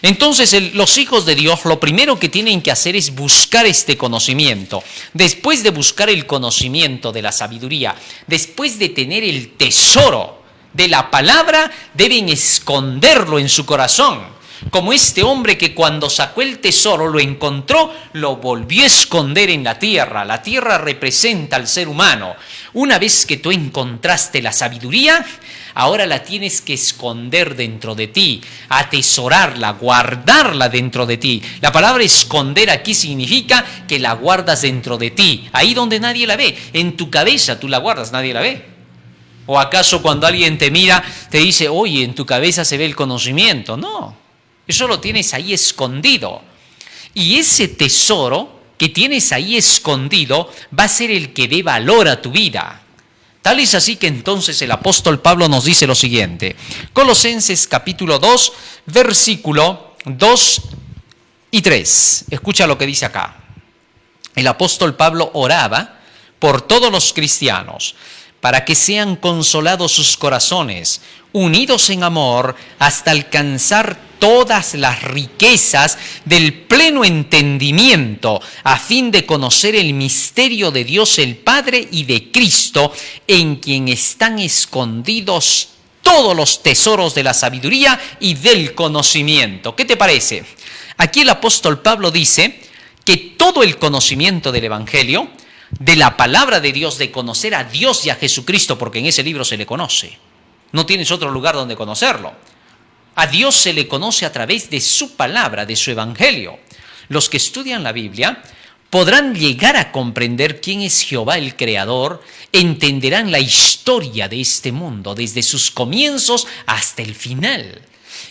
Entonces, los hijos de Dios lo primero que tienen que hacer es buscar este conocimiento. Después de buscar el conocimiento de la sabiduría, después de tener el tesoro de la palabra, deben esconderlo en su corazón. Como este hombre que cuando sacó el tesoro, lo encontró, lo volvió a esconder en la tierra. La tierra representa al ser humano. Una vez que tú encontraste la sabiduría, ahora la tienes que esconder dentro de ti, atesorarla, guardarla dentro de ti. La palabra esconder aquí significa que la guardas dentro de ti, ahí donde nadie la ve. En tu cabeza tú la guardas, nadie la ve. ¿O acaso cuando alguien te mira, te dice, oye, en tu cabeza se ve el conocimiento? No. Eso lo tienes ahí escondido. Y ese tesoro que tienes ahí escondido va a ser el que dé valor a tu vida. Tal es así que entonces el apóstol Pablo nos dice lo siguiente. Colosenses capítulo 2, versículo 2 y 3. Escucha lo que dice acá. El apóstol Pablo oraba por todos los cristianos, para que sean consolados sus corazones, unidos en amor, hasta alcanzar todas las riquezas del pleno entendimiento, a fin de conocer el misterio de Dios el Padre y de Cristo, en quien están escondidos todos los tesoros de la sabiduría y del conocimiento. ¿Qué te parece? Aquí el apóstol Pablo dice que todo el conocimiento del Evangelio, de la palabra de Dios, de conocer a Dios y a Jesucristo, porque en ese libro se le conoce. No tienes otro lugar donde conocerlo. A Dios se le conoce a través de su palabra, de su evangelio. Los que estudian la Biblia podrán llegar a comprender quién es Jehová el Creador, entenderán la historia de este mundo, desde sus comienzos hasta el final.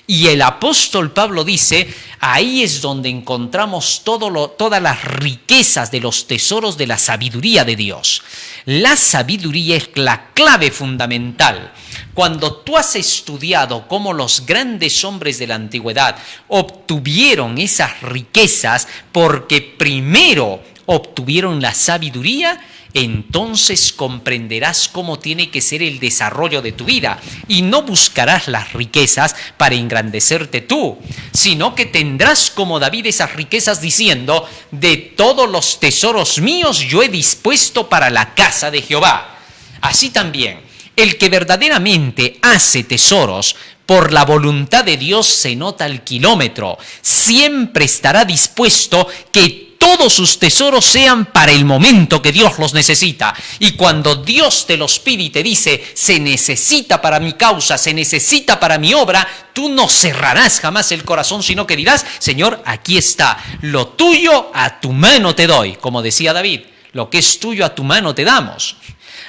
Y el apóstol Pablo dice, ahí es donde encontramos todas las riquezas de los tesoros de la sabiduría de Dios. La sabiduría es la clave fundamental. Cuando tú has estudiado cómo los grandes hombres de la antigüedad obtuvieron esas riquezas porque primero obtuvieron la sabiduría, entonces comprenderás cómo tiene que ser el desarrollo de tu vida y no buscarás las riquezas para engrandecerte tú, sino que tendrás como David esas riquezas diciendo, de todos los tesoros míos yo he dispuesto para la casa de Jehová. Así también, el que verdaderamente hace tesoros por la voluntad de Dios se nota al kilómetro, siempre estará dispuesto que todos sus tesoros sean para el momento que Dios los necesita. Y cuando Dios te los pide y te dice, se necesita para mi causa, se necesita para mi obra, tú no cerrarás jamás el corazón, sino que dirás, Señor, aquí está, lo tuyo a tu mano te doy. Como decía David, lo que es tuyo a tu mano te damos.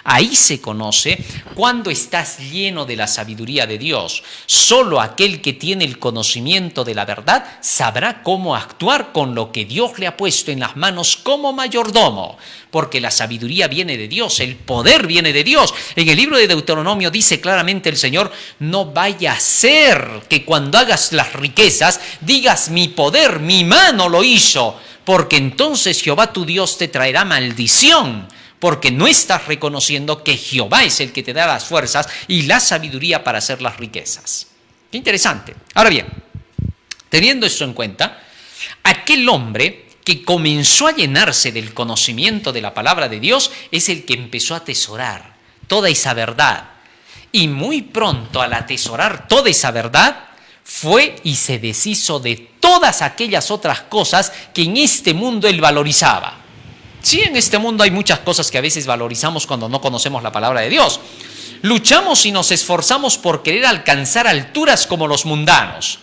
Ahí se conoce cuando estás lleno de la sabiduría de Dios. Solo aquel que tiene el conocimiento de la verdad sabrá cómo actuar con lo que Dios le ha puesto en las manos como mayordomo. Porque la sabiduría viene de Dios, el poder viene de Dios. En el libro de Deuteronomio dice claramente el Señor, no vaya a ser que cuando hagas las riquezas digas mi poder, mi mano lo hizo. Porque entonces Jehová tu Dios te traerá maldición. Porque no estás reconociendo que Jehová es el que te da las fuerzas y la sabiduría para hacer las riquezas. Qué interesante. Ahora bien, teniendo esto en cuenta, aquel hombre que comenzó a llenarse del conocimiento de la palabra de Dios es el que empezó a atesorar toda esa verdad. Y muy pronto, al atesorar toda esa verdad, fue y se deshizo de todas aquellas otras cosas que en este mundo él valorizaba. Sí, en este mundo hay muchas cosas que a veces valorizamos cuando no conocemos la palabra de Dios. Luchamos y nos esforzamos por querer alcanzar alturas como los mundanos.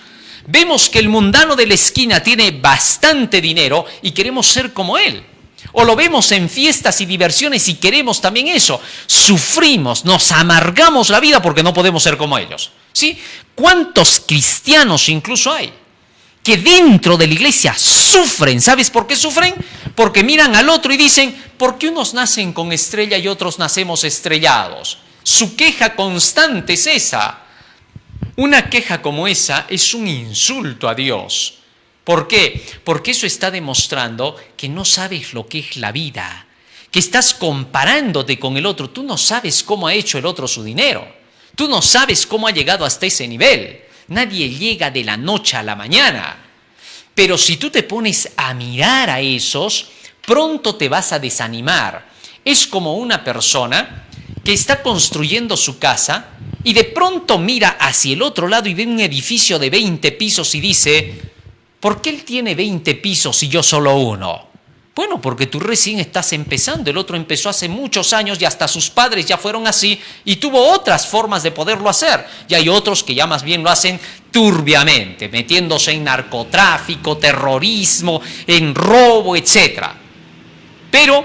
Vemos que el mundano de la esquina tiene bastante dinero y queremos ser como él. O lo vemos en fiestas y diversiones y queremos también eso. Sufrimos, nos amargamos la vida porque no podemos ser como ellos. ¿Sí? ¿Cuántos cristianos incluso hay que dentro de la iglesia sufren? ¿Sabes por qué sufren? Porque miran al otro y dicen, ¿por qué unos nacen con estrella y otros nacemos estrellados? Su queja constante es esa. Una queja como esa es un insulto a Dios. ¿Por qué? Porque eso está demostrando que no sabes lo que es la vida, que estás comparándote con el otro. Tú no sabes cómo ha hecho el otro su dinero. Tú no sabes cómo ha llegado hasta ese nivel. Nadie llega de la noche a la mañana. Pero si tú te pones a mirar a esos, pronto te vas a desanimar. Es como una persona que está construyendo su casa y de pronto mira hacia el otro lado y ve un edificio de 20 pisos y dice, ¿por qué él tiene 20 pisos y yo solo uno? Bueno, porque tú recién estás empezando, el otro empezó hace muchos años y hasta sus padres ya fueron así y tuvo otras formas de poderlo hacer. Y hay otros que ya más bien lo hacen turbiamente, metiéndose en narcotráfico, terrorismo, en robo, etc. Pero,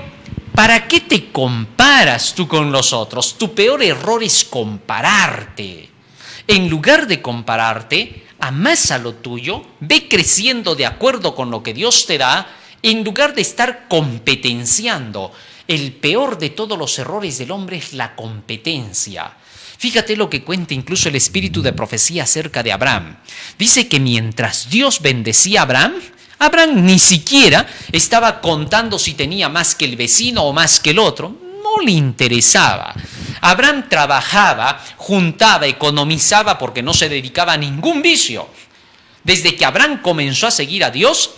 ¿para qué te comparas tú con los otros? Tu peor error es compararte. En lugar de compararte, amasa lo tuyo, ve creciendo de acuerdo con lo que Dios te da, en lugar de estar competenciando. El peor de todos los errores del hombre es la competencia. Fíjate lo que cuenta incluso el espíritu de profecía acerca de Abraham. Dice que mientras Dios bendecía a Abraham, Abraham ni siquiera estaba contando si tenía más que el vecino o más que el otro. No le interesaba. Abraham trabajaba, juntaba, economizaba porque no se dedicaba a ningún vicio. Desde que Abraham comenzó a seguir a Dios,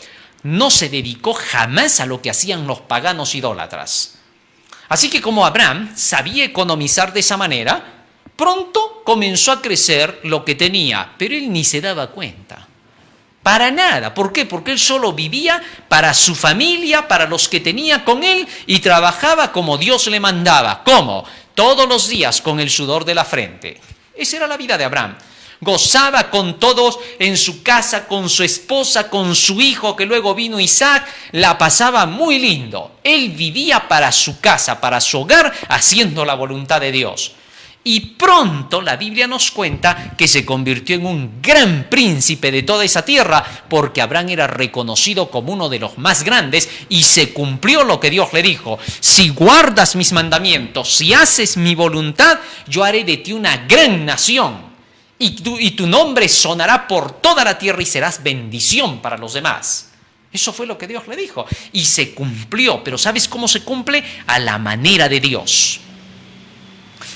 no se dedicó jamás a lo que hacían los paganos idólatras. Así que como Abraham sabía economizar de esa manera, pronto comenzó a crecer lo que tenía, pero él ni se daba cuenta. Para nada. ¿Por qué? Porque él solo vivía para su familia, para los que tenía con él y trabajaba como Dios le mandaba. ¿Cómo? Todos los días con el sudor de la frente. Esa era la vida de Abraham. Gozaba con todos en su casa, con su esposa, con su hijo, que luego vino Isaac, la pasaba muy lindo. Él vivía para su casa, para su hogar, haciendo la voluntad de Dios. Y pronto la Biblia nos cuenta que se convirtió en un gran príncipe de toda esa tierra, porque Abraham era reconocido como uno de los más grandes y se cumplió lo que Dios le dijo. Si guardas mis mandamientos, si haces mi voluntad, yo haré de ti una gran nación. Y tu nombre sonará por toda la tierra y serás bendición para los demás. Eso fue lo que Dios le dijo. Y se cumplió. Pero ¿sabes cómo se cumple? A la manera de Dios.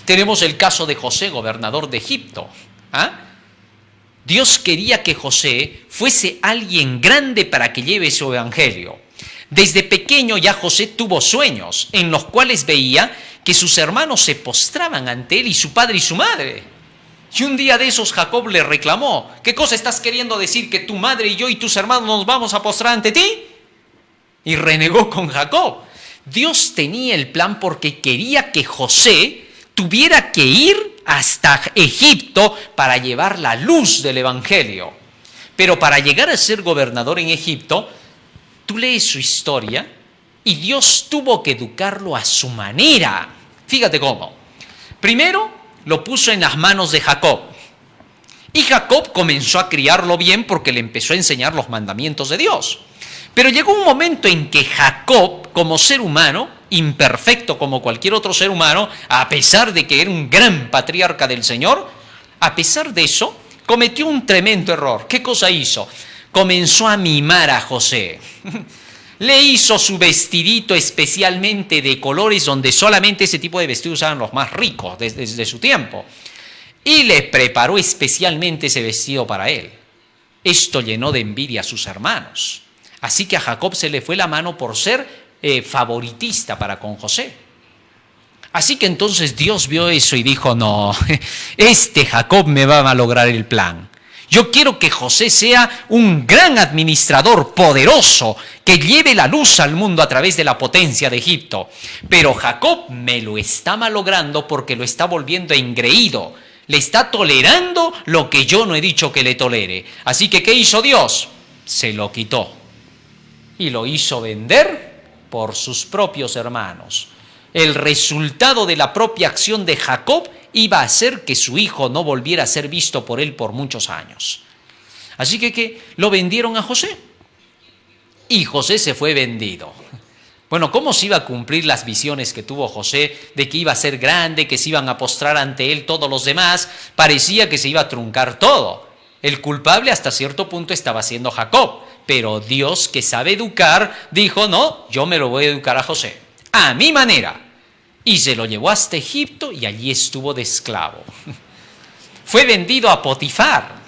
Tenemos el caso de José, gobernador de Egipto. Dios quería que José fuese alguien grande para que lleve su evangelio. Desde pequeño ya José tuvo sueños en los cuales veía que sus hermanos se postraban ante él y su padre y su madre. Y un día de esos Jacob le reclamó, ¿qué cosa estás queriendo decir? ¿Que tu madre y yo y tus hermanos nos vamos a postrar ante ti? Y renegó con Jacob. Dios tenía el plan porque quería que José tuviera que ir hasta Egipto para llevar la luz del evangelio. Pero para llegar a ser gobernador en Egipto, tú lees su historia y Dios tuvo que educarlo a su manera. Fíjate cómo. Primero, lo puso en las manos de Jacob. Y Jacob comenzó a criarlo bien porque le empezó a enseñar los mandamientos de Dios. Pero llegó un momento en que Jacob, como ser humano, imperfecto como cualquier otro ser humano, a pesar de que era un gran patriarca del Señor, a pesar de eso, cometió un tremendo error. ¿Qué cosa hizo? Comenzó a mimar a José. Le hizo su vestidito especialmente de colores donde solamente ese tipo de vestidos usaban los más ricos desde su tiempo. Y le preparó especialmente ese vestido para él. Esto llenó de envidia a sus hermanos. Así que a Jacob se le fue la mano por ser favoritista para con José. Así que entonces Dios vio eso y dijo, no, este Jacob me va a malograr el plan. Yo quiero que José sea un gran administrador poderoso que lleve la luz al mundo a través de la potencia de Egipto. Pero Jacob me lo está malogrando porque lo está volviendo engreído. Le está tolerando lo que yo no he dicho que le tolere. Así que, ¿qué hizo Dios? Se lo quitó y lo hizo vender por sus propios hermanos. El resultado de la propia acción de Jacob iba a hacer que su hijo no volviera a ser visto por él por muchos años. Así que lo vendieron a José. Y José se fue vendido. Bueno, ¿cómo se iba a cumplir las visiones que tuvo José de que iba a ser grande, que se iban a postrar ante él todos los demás? Parecía que se iba a truncar todo. El culpable hasta cierto punto estaba siendo Jacob. Pero Dios, que sabe educar, dijo, no, yo me lo voy a educar a José, a mi manera. Y se lo llevó hasta Egipto y allí estuvo de esclavo. Fue vendido a Potifar.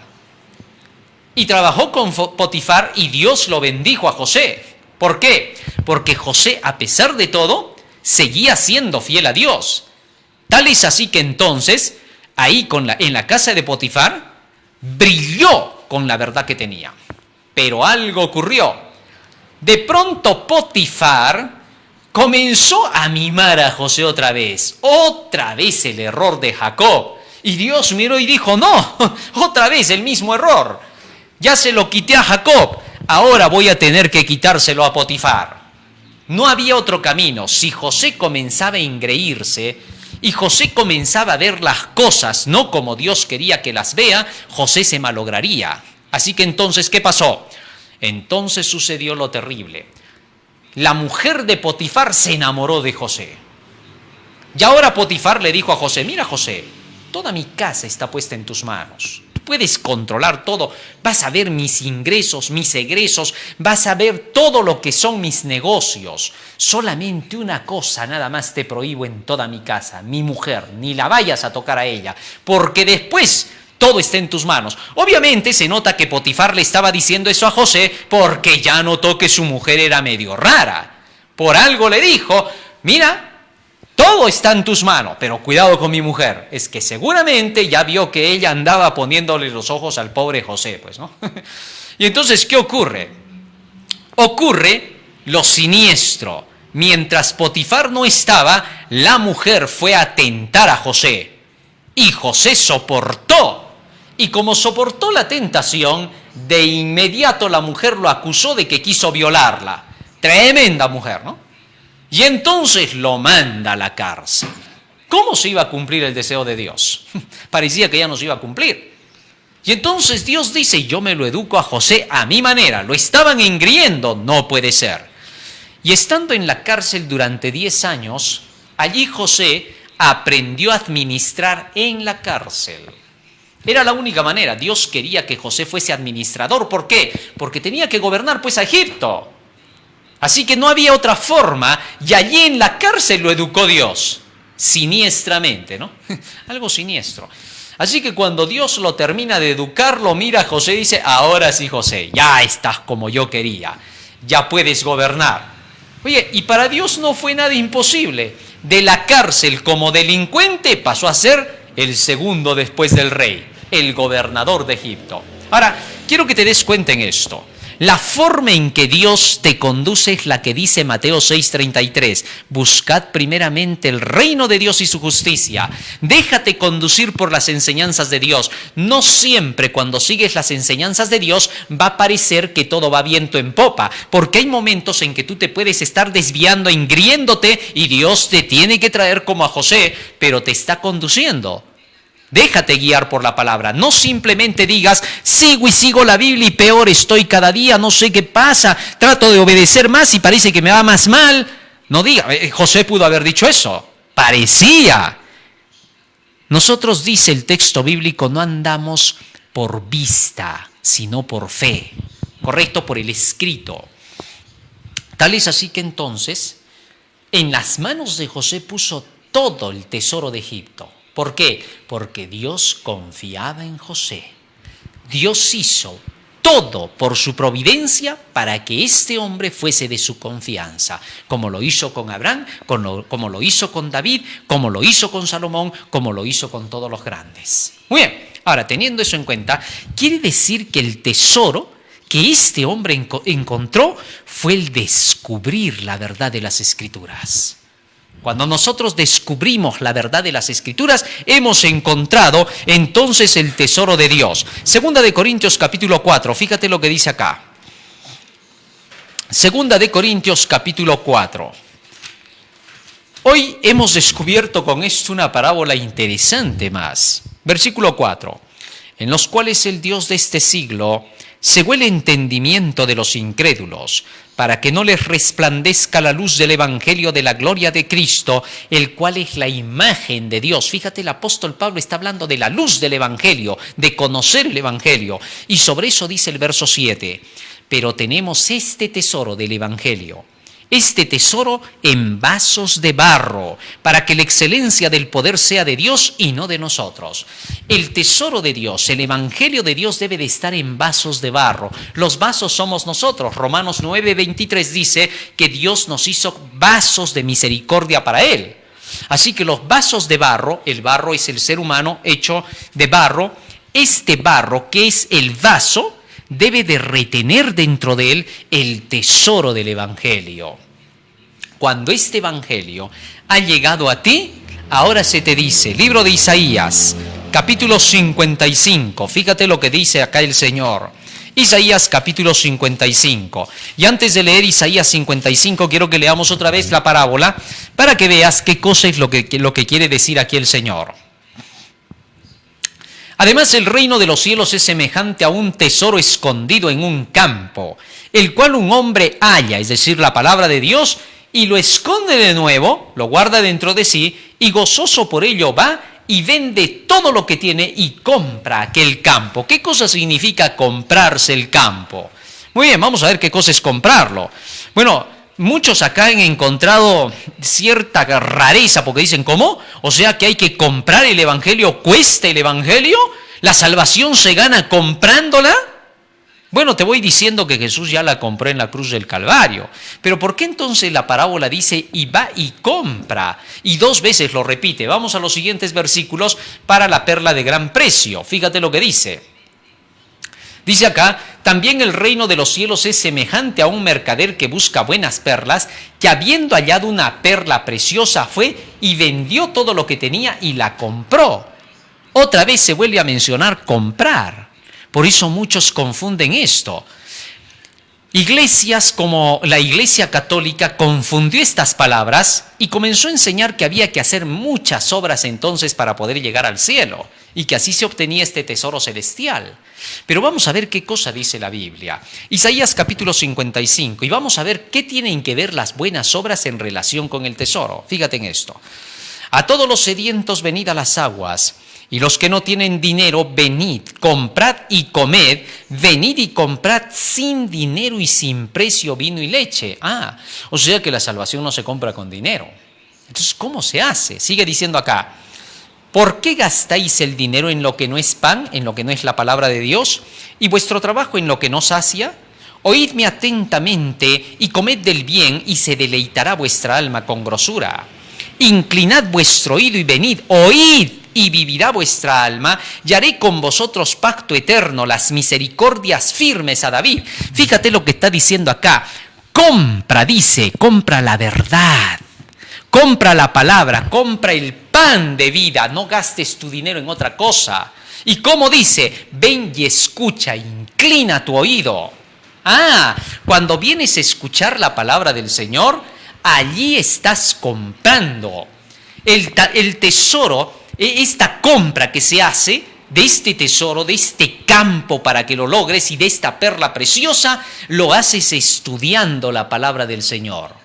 Y trabajó con Potifar y Dios lo bendijo a José. ¿Por qué? Porque José, a pesar de todo, seguía siendo fiel a Dios. Tal es así que entonces, ahí en la casa de Potifar, brilló con la verdad que tenía. Pero algo ocurrió. De pronto Potifar comenzó a mimar a José otra vez el error de Jacob. Y Dios miró y dijo, no, otra vez el mismo error. Ya se lo quité a Jacob, ahora voy a tener que quitárselo a Potifar. No había otro camino. Si José comenzaba a engreírse y José comenzaba a ver las cosas no como Dios quería que las vea, José se malograría. Así que entonces, ¿qué pasó? Entonces sucedió lo terrible. La mujer de Potifar se enamoró de José. Y ahora Potifar le dijo a José, mira José, toda mi casa está puesta en tus manos. Puedes controlar todo, vas a ver mis ingresos, mis egresos, vas a ver todo lo que son mis negocios. Solamente una cosa nada más te prohíbo en toda mi casa, mi mujer, ni la vayas a tocar a ella, porque después todo está en tus manos. Obviamente se nota que Potifar le estaba diciendo eso a José porque ya notó que su mujer era medio rara. Por algo le dijo, mira, todo está en tus manos, pero cuidado con mi mujer. Es que seguramente ya vio que ella andaba poniéndole los ojos al pobre José, pues, ¿no? Y entonces, ¿qué ocurre? Ocurre lo siniestro. Mientras Potifar no estaba, la mujer fue a tentar a José. Y José soportó. Y como soportó la tentación, de inmediato la mujer lo acusó de que quiso violarla. Tremenda mujer, ¿no? Y entonces lo manda a la cárcel. ¿Cómo se iba a cumplir el deseo de Dios? Parecía que ya no se iba a cumplir. Y entonces Dios dice, yo me lo educo a José a mi manera. Lo estaban engriendo, no puede ser. Y estando en la cárcel durante 10 años, allí José aprendió a administrar en la cárcel. Era la única manera. Dios quería que José fuese administrador. ¿Por qué? Porque tenía que gobernar pues a Egipto. Así que no había otra forma, y allí en la cárcel lo educó Dios, siniestramente, ¿no? Algo siniestro. Así que cuando Dios lo termina de educar, lo mira a José y dice, ahora sí José, ya estás como yo quería, ya puedes gobernar. Oye, y para Dios no fue nada imposible. De la cárcel como delincuente pasó a ser el segundo después del rey, el gobernador de Egipto. Ahora, quiero que te des cuenta en esto. La forma en que Dios te conduce es la que dice Mateo 6:33. Buscad primeramente el reino de Dios y su justicia. Déjate conducir por las enseñanzas de Dios. No siempre cuando sigues las enseñanzas de Dios va a parecer que todo va viento en popa, porque hay momentos en que tú te puedes estar desviando, engriéndote, y Dios te tiene que traer como a José, pero te está conduciendo. Déjate guiar por la palabra. No simplemente digas, sigo y sigo la Biblia y peor estoy cada día, no sé qué pasa, trato de obedecer más y parece que me va más mal. No diga, José pudo haber dicho eso, parecía. Nosotros, dice el texto bíblico, no andamos por vista, sino por fe. Correcto, por el escrito. Tal es así que entonces, en las manos de José puso todo el tesoro de Egipto. ¿Por qué? Porque Dios confiaba en José. Dios hizo todo por su providencia para que este hombre fuese de su confianza, como lo hizo con Abraham, como lo hizo con David, como lo hizo con Salomón, como lo hizo con todos los grandes. Muy bien, ahora teniendo eso en cuenta, quiere decir que el tesoro que este hombre encontró fue el descubrir la verdad de las Escrituras. Cuando nosotros descubrimos la verdad de las Escrituras, hemos encontrado entonces el tesoro de Dios. Segunda de Corintios capítulo 4, fíjate lo que dice acá. Segunda de Corintios capítulo 4. Hoy hemos descubierto con esto una parábola interesante más. Versículo 4. En los cuales el Dios de este siglo cegó el entendimiento de los incrédulos, para que no les resplandezca la luz del Evangelio de la gloria de Cristo, el cual es la imagen de Dios. Fíjate, el apóstol Pablo está hablando de la luz del Evangelio, de conocer el Evangelio. Y sobre eso dice el verso 7, pero tenemos este tesoro del Evangelio, este tesoro en vasos de barro, para que la excelencia del poder sea de Dios y no de nosotros. El tesoro de Dios, el Evangelio de Dios debe de estar en vasos de barro. Los vasos somos nosotros. Romanos 9:23 dice que Dios nos hizo vasos de misericordia para Él. Así que los vasos de barro, el barro es el ser humano hecho de barro, este barro que es el vaso, debe de retener dentro de él el tesoro del Evangelio. Cuando este Evangelio ha llegado a ti, ahora se te dice, libro de Isaías, capítulo 55, fíjate lo que dice acá el Señor. Isaías capítulo 55. Y antes de leer Isaías 55, quiero que leamos otra vez la parábola para que veas qué cosa es lo que quiere decir aquí el Señor. Además, el reino de los cielos es semejante a un tesoro escondido en un campo, el cual un hombre halla, es decir, la palabra de Dios, y lo esconde de nuevo, lo guarda dentro de sí, y gozoso por ello va y vende todo lo que tiene y compra aquel campo. ¿Qué cosa significa comprarse el campo? Muy bien, vamos a ver qué cosa es comprarlo. Bueno, muchos acá han encontrado cierta rareza porque dicen, ¿cómo? O sea que hay que comprar el Evangelio, ¿cuesta el Evangelio? ¿La salvación se gana comprándola? Bueno, te voy diciendo que Jesús ya la compró en la cruz del Calvario. Pero ¿por qué entonces la parábola dice y va y compra? Y dos veces lo repite. Vamos a los siguientes versículos para la perla de gran precio. Fíjate lo que dice. Dice acá, también el reino de los cielos es semejante a un mercader que busca buenas perlas, que habiendo hallado una perla preciosa fue y vendió todo lo que tenía y la compró. Otra vez se vuelve a mencionar comprar. Por eso muchos confunden esto. Iglesias como la Iglesia Católica confundió estas palabras y comenzó a enseñar que había que hacer muchas obras entonces para poder llegar al cielo y que así se obtenía este tesoro celestial. Pero vamos a ver qué cosa dice la Biblia. Isaías capítulo 55, y vamos a ver qué tienen que ver las buenas obras en relación con el tesoro. Fíjate en esto. A todos los sedientos venid a las aguas, y los que no tienen dinero, venid, comprad y comed, venid y comprad sin dinero y sin precio vino y leche. O sea que la salvación no se compra con dinero. Entonces, ¿cómo se hace? Sigue diciendo acá, ¿por qué gastáis el dinero en lo que no es pan, en lo que no es la palabra de Dios, y vuestro trabajo en lo que no sacia? Oídme atentamente y comed del bien, y se deleitará vuestra alma con grosura. Inclinad vuestro oído y venid, oíd, y vivirá vuestra alma, y haré con vosotros pacto eterno, las misericordias firmes a David. Fíjate lo que está diciendo acá. Compra, dice, compra la verdad, compra la palabra, compra el pan de vida, no gastes tu dinero en otra cosa. Y como dice, ven y escucha, inclina tu oído. Cuando vienes a escuchar la palabra del Señor, allí estás comprando. El tesoro, esta compra que se hace de este tesoro, de este campo para que lo logres y de esta perla preciosa, lo haces estudiando la palabra del Señor.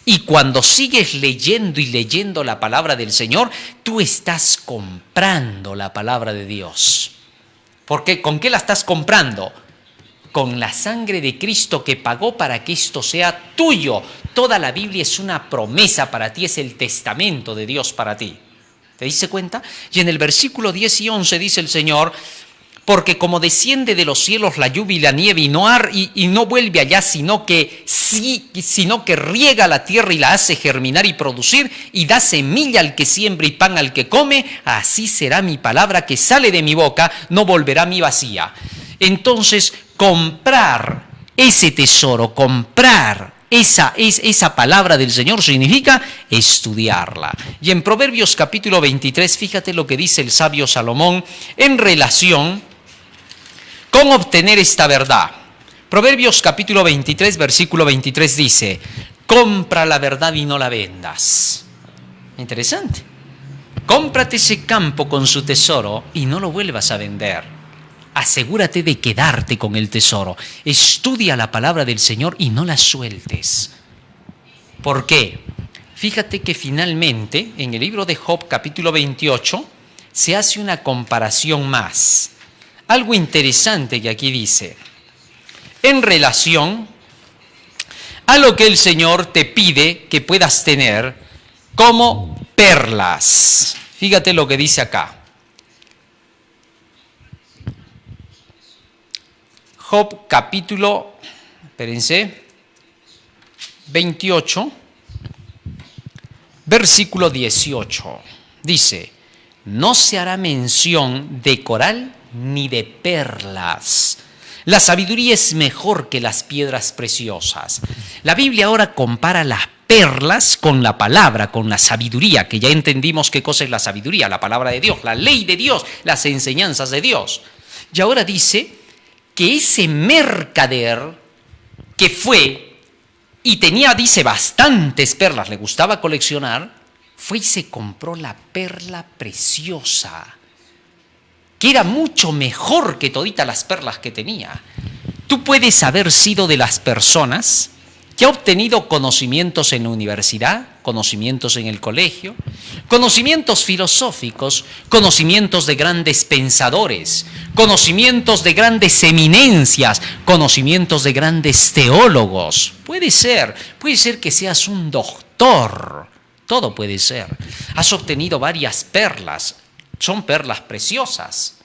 Y cuando sigues leyendo y leyendo la palabra del Señor, tú estás comprando la palabra de Dios. ¿Por qué? ¿Con qué la estás comprando? Con la sangre de Cristo que pagó para que esto sea tuyo. Toda la Biblia es una promesa para ti, es el testamento de Dios para ti. ¿Te diste cuenta? Y en el versículo 10 y 11 dice el Señor, Porque como desciende de los cielos la lluvia y la nieve y no vuelve allá, sino que riega la tierra y la hace germinar y producir y da semilla al que siembra y pan al que come, así será mi palabra que sale de mi boca, no volverá a mí vacía. Entonces, comprar ese tesoro, comprar esa palabra del Señor significa estudiarla. Y en Proverbios capítulo 23, fíjate lo que dice el sabio Salomón en relación con obtener esta verdad. Proverbios capítulo 23, versículo 23 dice, compra la verdad y no la vendas. Interesante. Cómprate ese campo con su tesoro y no lo vuelvas a vender. Asegúrate de quedarte con el tesoro. Estudia la palabra del Señor y no la sueltes. ¿Por qué? Fíjate que finalmente en el libro de Job capítulo 28 se hace una comparación más. Algo interesante que aquí dice, en relación a lo que el Señor te pide que puedas tener como perlas. Fíjate lo que dice acá. Job capítulo, 28, versículo 18. Dice, no se hará mención de coral ni de perlas. La sabiduría es mejor que las piedras preciosas. La Biblia ahora compara las perlas con la palabra, con la sabiduría, que ya entendimos qué cosa es la sabiduría, la palabra de Dios, la ley de Dios, las enseñanzas de Dios. Y ahora dice que ese mercader que fue y tenía, dice, bastantes perlas, le gustaba coleccionar, fue y se compró la perla preciosa, que era mucho mejor que toditas las perlas que tenía. Tú puedes haber sido de las personas que ha obtenido conocimientos en la universidad, conocimientos en el colegio, conocimientos filosóficos, conocimientos de grandes pensadores, conocimientos de grandes eminencias, conocimientos de grandes teólogos. Puede ser que seas un doctor, todo puede ser. Has obtenido varias perlas, son perlas preciosas,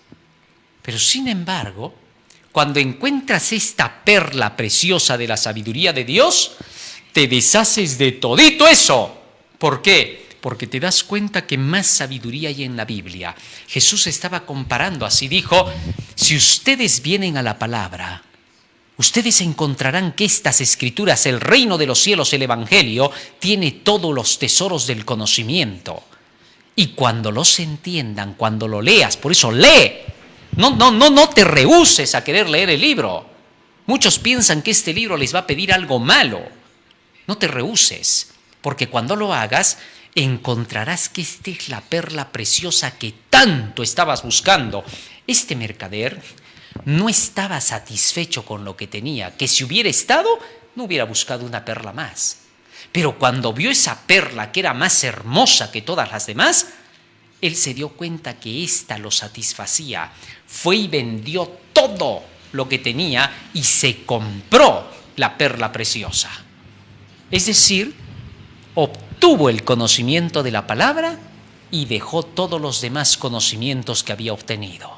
pero sin embargo, cuando encuentras esta perla preciosa de la sabiduría de Dios, te deshaces de todito eso. ¿Por qué? Porque te das cuenta que más sabiduría hay en la Biblia. Jesús estaba comparando así, dijo, si ustedes vienen a la palabra, ustedes encontrarán que estas escrituras, el reino de los cielos, el evangelio, tiene todos los tesoros del conocimiento. Y cuando los entiendan, cuando lo leas, por eso lee. No te rehúses a querer leer el libro. Muchos piensan que este libro les va a pedir algo malo. No te rehúses, porque cuando lo hagas, encontrarás que esta es la perla preciosa que tanto estabas buscando. Este mercader no estaba satisfecho con lo que tenía, que si hubiera estado, no hubiera buscado una perla más. Pero cuando vio esa perla que era más hermosa que todas las demás, él se dio cuenta que ésta lo satisfacía. Fue y vendió todo lo que tenía y se compró la perla preciosa. Es decir, obtuvo el conocimiento de la palabra y dejó todos los demás conocimientos que había obtenido.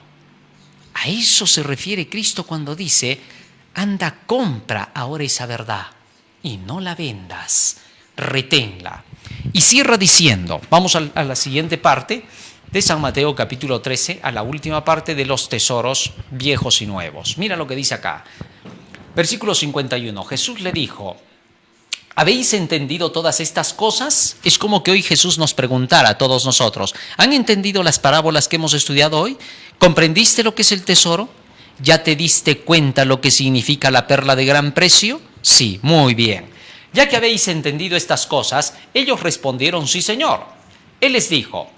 A eso se refiere Cristo cuando dice, anda, compra ahora esa verdad y no la vendas, reténla. Y cierra diciendo, vamos a la siguiente parte de San Mateo capítulo 13, a la última parte de los tesoros viejos y nuevos. Mira lo que dice acá, versículo 51, Jesús le dijo, ¿habéis entendido todas estas cosas? Es como que hoy Jesús nos preguntara a todos nosotros, ¿han entendido las parábolas que hemos estudiado hoy? ¿Comprendiste lo que es el tesoro? ¿Ya te diste cuenta lo que significa la perla de gran precio? Sí, muy bien. Ya que habéis entendido estas cosas, ellos respondieron, sí, Señor. Él les dijo,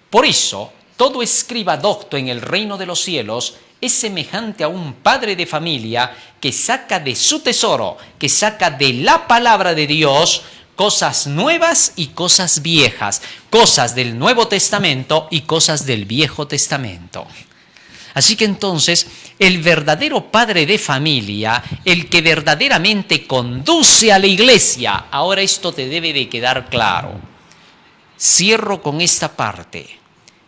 por eso, todo escriba docto en el reino de los cielos es semejante a un padre de familia que saca de su tesoro, que saca de la palabra de Dios cosas nuevas y cosas viejas, cosas del Nuevo Testamento y cosas del Viejo Testamento. Así que entonces, el verdadero padre de familia, el que verdaderamente conduce a la iglesia, ahora esto te debe de quedar claro. Cierro con esta parte.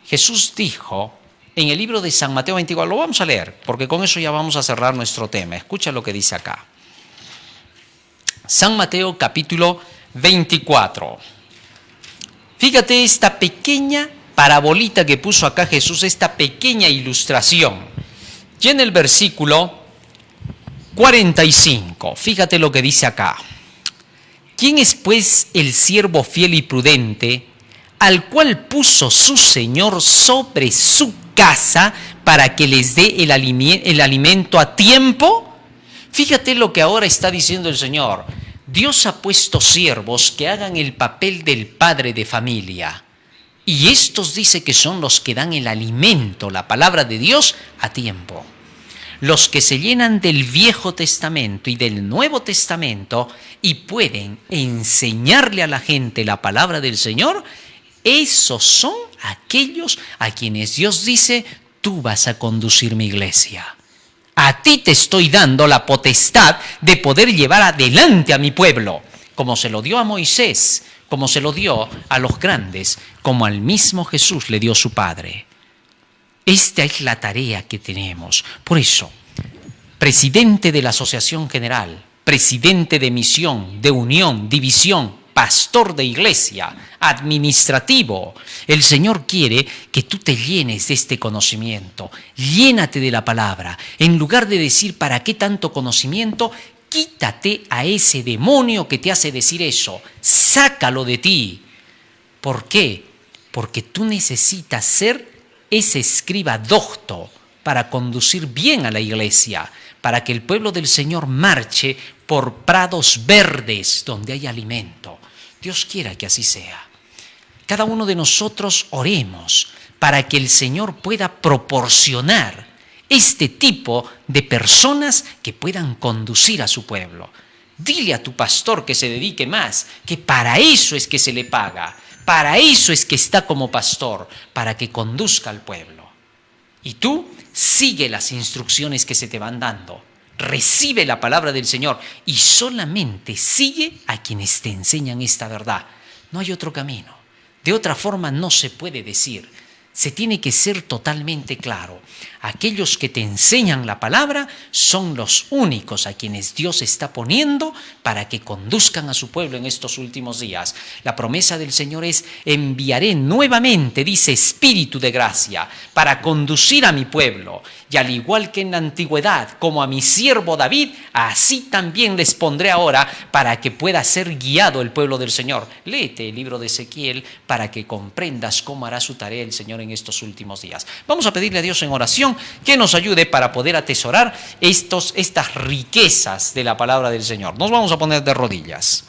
Jesús dijo en el libro de San Mateo 24. Lo vamos a leer, porque con eso ya vamos a cerrar nuestro tema. Escucha lo que dice acá. San Mateo capítulo 24. Fíjate esta pequeña parabolita que puso acá Jesús, esta pequeña ilustración. Y en el versículo 45, fíjate lo que dice acá. ¿Quién es pues el siervo fiel y prudente, al cual puso su Señor sobre su casa para que les dé el alimento a tiempo? Fíjate lo que ahora está diciendo el Señor. Dios ha puesto siervos que hagan el papel del padre de familia. Y estos dice que son los que dan el alimento, la palabra de Dios, a tiempo. Los que se llenan del Viejo Testamento y del Nuevo Testamento y pueden enseñarle a la gente la palabra del Señor, esos son aquellos a quienes Dios dice, tú vas a conducir mi iglesia. A ti te estoy dando la potestad de poder llevar adelante a mi pueblo, como se lo dio a Moisés, como se lo dio a los grandes, como al mismo Jesús le dio su Padre. Esta es la tarea que tenemos. Por eso, presidente de la Asociación General, presidente de misión, de unión, división, pastor de iglesia, administrativo, el Señor quiere que tú te llenes de este conocimiento. Llénate de la palabra. En lugar de decir, ¿para qué tanto conocimiento? Quítate a ese demonio que te hace decir eso. Sácalo de ti. ¿Por qué? Porque tú necesitas ser ese escriba docto para conducir bien a la iglesia, para que el pueblo del Señor marche por prados verdes donde hay alimento. Dios quiera que así sea. Cada uno de nosotros oremos para que el Señor pueda proporcionar este tipo de personas que puedan conducir a su pueblo. Dile a tu pastor que se dedique más, que para eso es que se le paga, para eso es que está como pastor, para que conduzca al pueblo. Y tú sigue las instrucciones que se te van dando. Recibe la palabra del Señor y solamente sigue a quienes te enseñan esta verdad. No hay otro camino. De otra forma no se puede decir. Se tiene que ser totalmente claro. Aquellos que te enseñan la palabra son los únicos a quienes Dios está poniendo para que conduzcan a su pueblo en estos últimos días. La promesa del Señor es, enviaré nuevamente, dice, Espíritu de gracia, para conducir a mi pueblo. Y al igual que en la antigüedad, como a mi siervo David, así también les pondré ahora para que pueda ser guiado el pueblo del Señor. Léete el libro de Ezequiel para que comprendas cómo hará su tarea el Señor en estos últimos días. Vamos a pedirle a Dios en oración que nos ayude para poder atesorar estas riquezas de la palabra del Señor. Nos vamos a poner de rodillas.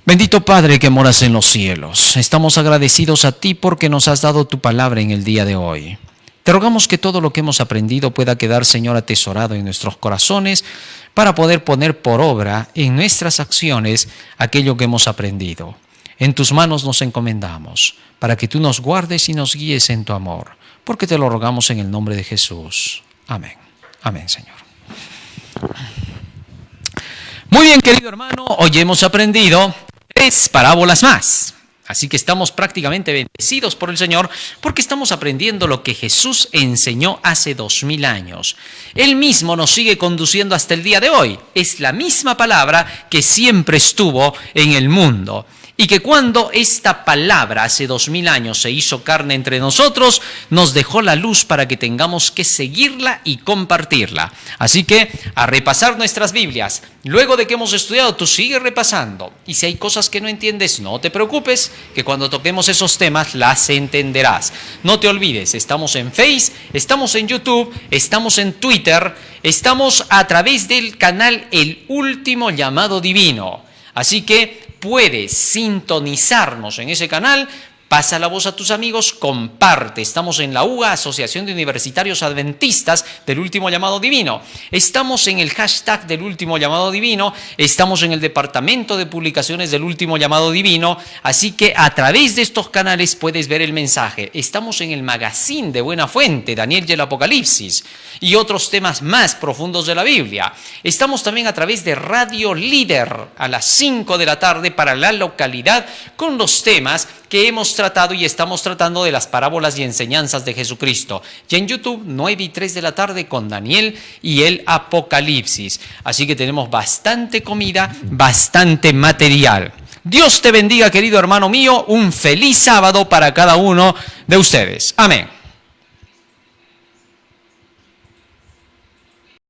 Bendito Padre que moras en los cielos, estamos agradecidos a ti porque nos has dado tu palabra en el día de hoy. Te rogamos que todo lo que hemos aprendido pueda quedar, Señor, atesorado en nuestros corazones para poder poner por obra en nuestras acciones aquello que hemos aprendido. En tus manos nos encomendamos para que tú nos guardes y nos guíes en tu amor, porque te lo rogamos en el nombre de Jesús. Amén. Amén, Señor. Muy bien, querido hermano, hoy hemos aprendido 3 parábolas más. Así que estamos prácticamente bendecidos por el Señor porque estamos aprendiendo lo que Jesús enseñó hace 2000 años. Él mismo nos sigue conduciendo hasta el día de hoy. Es la misma palabra que siempre estuvo en el mundo. Y que cuando esta palabra hace 2000 años se hizo carne entre nosotros, nos dejó la luz para que tengamos que seguirla y compartirla. Así que a repasar nuestras Biblias. Luego de que hemos estudiado, tú sigues repasando. Y si hay cosas que no entiendes, no te preocupes, que cuando toquemos esos temas las entenderás. No te olvides, estamos en Face, estamos en YouTube, estamos en Twitter, estamos a través del canal El Último Llamado Divino. Así que puedes sintonizarnos en ese canal, pasa la voz a tus amigos, comparte. Estamos en la UGA, Asociación de Universitarios Adventistas del Último Llamado Divino. Estamos en el hashtag del Último Llamado Divino, estamos en el departamento de publicaciones del Último Llamado Divino, así que a través de estos canales puedes ver el mensaje. Estamos en el magazine de Buena Fuente, Daniel y el Apocalipsis, y otros temas más profundos de la Biblia. Estamos también a través de Radio Líder a las 5 de la tarde para la localidad con los temas que hemos tratado y estamos tratando de las parábolas y enseñanzas de Jesucristo. Y en YouTube, 9 y 3 de la tarde con Daniel y el Apocalipsis. Así que tenemos bastante comida, bastante material. Dios te bendiga, querido hermano mío. Un feliz sábado para cada uno de ustedes. Amén.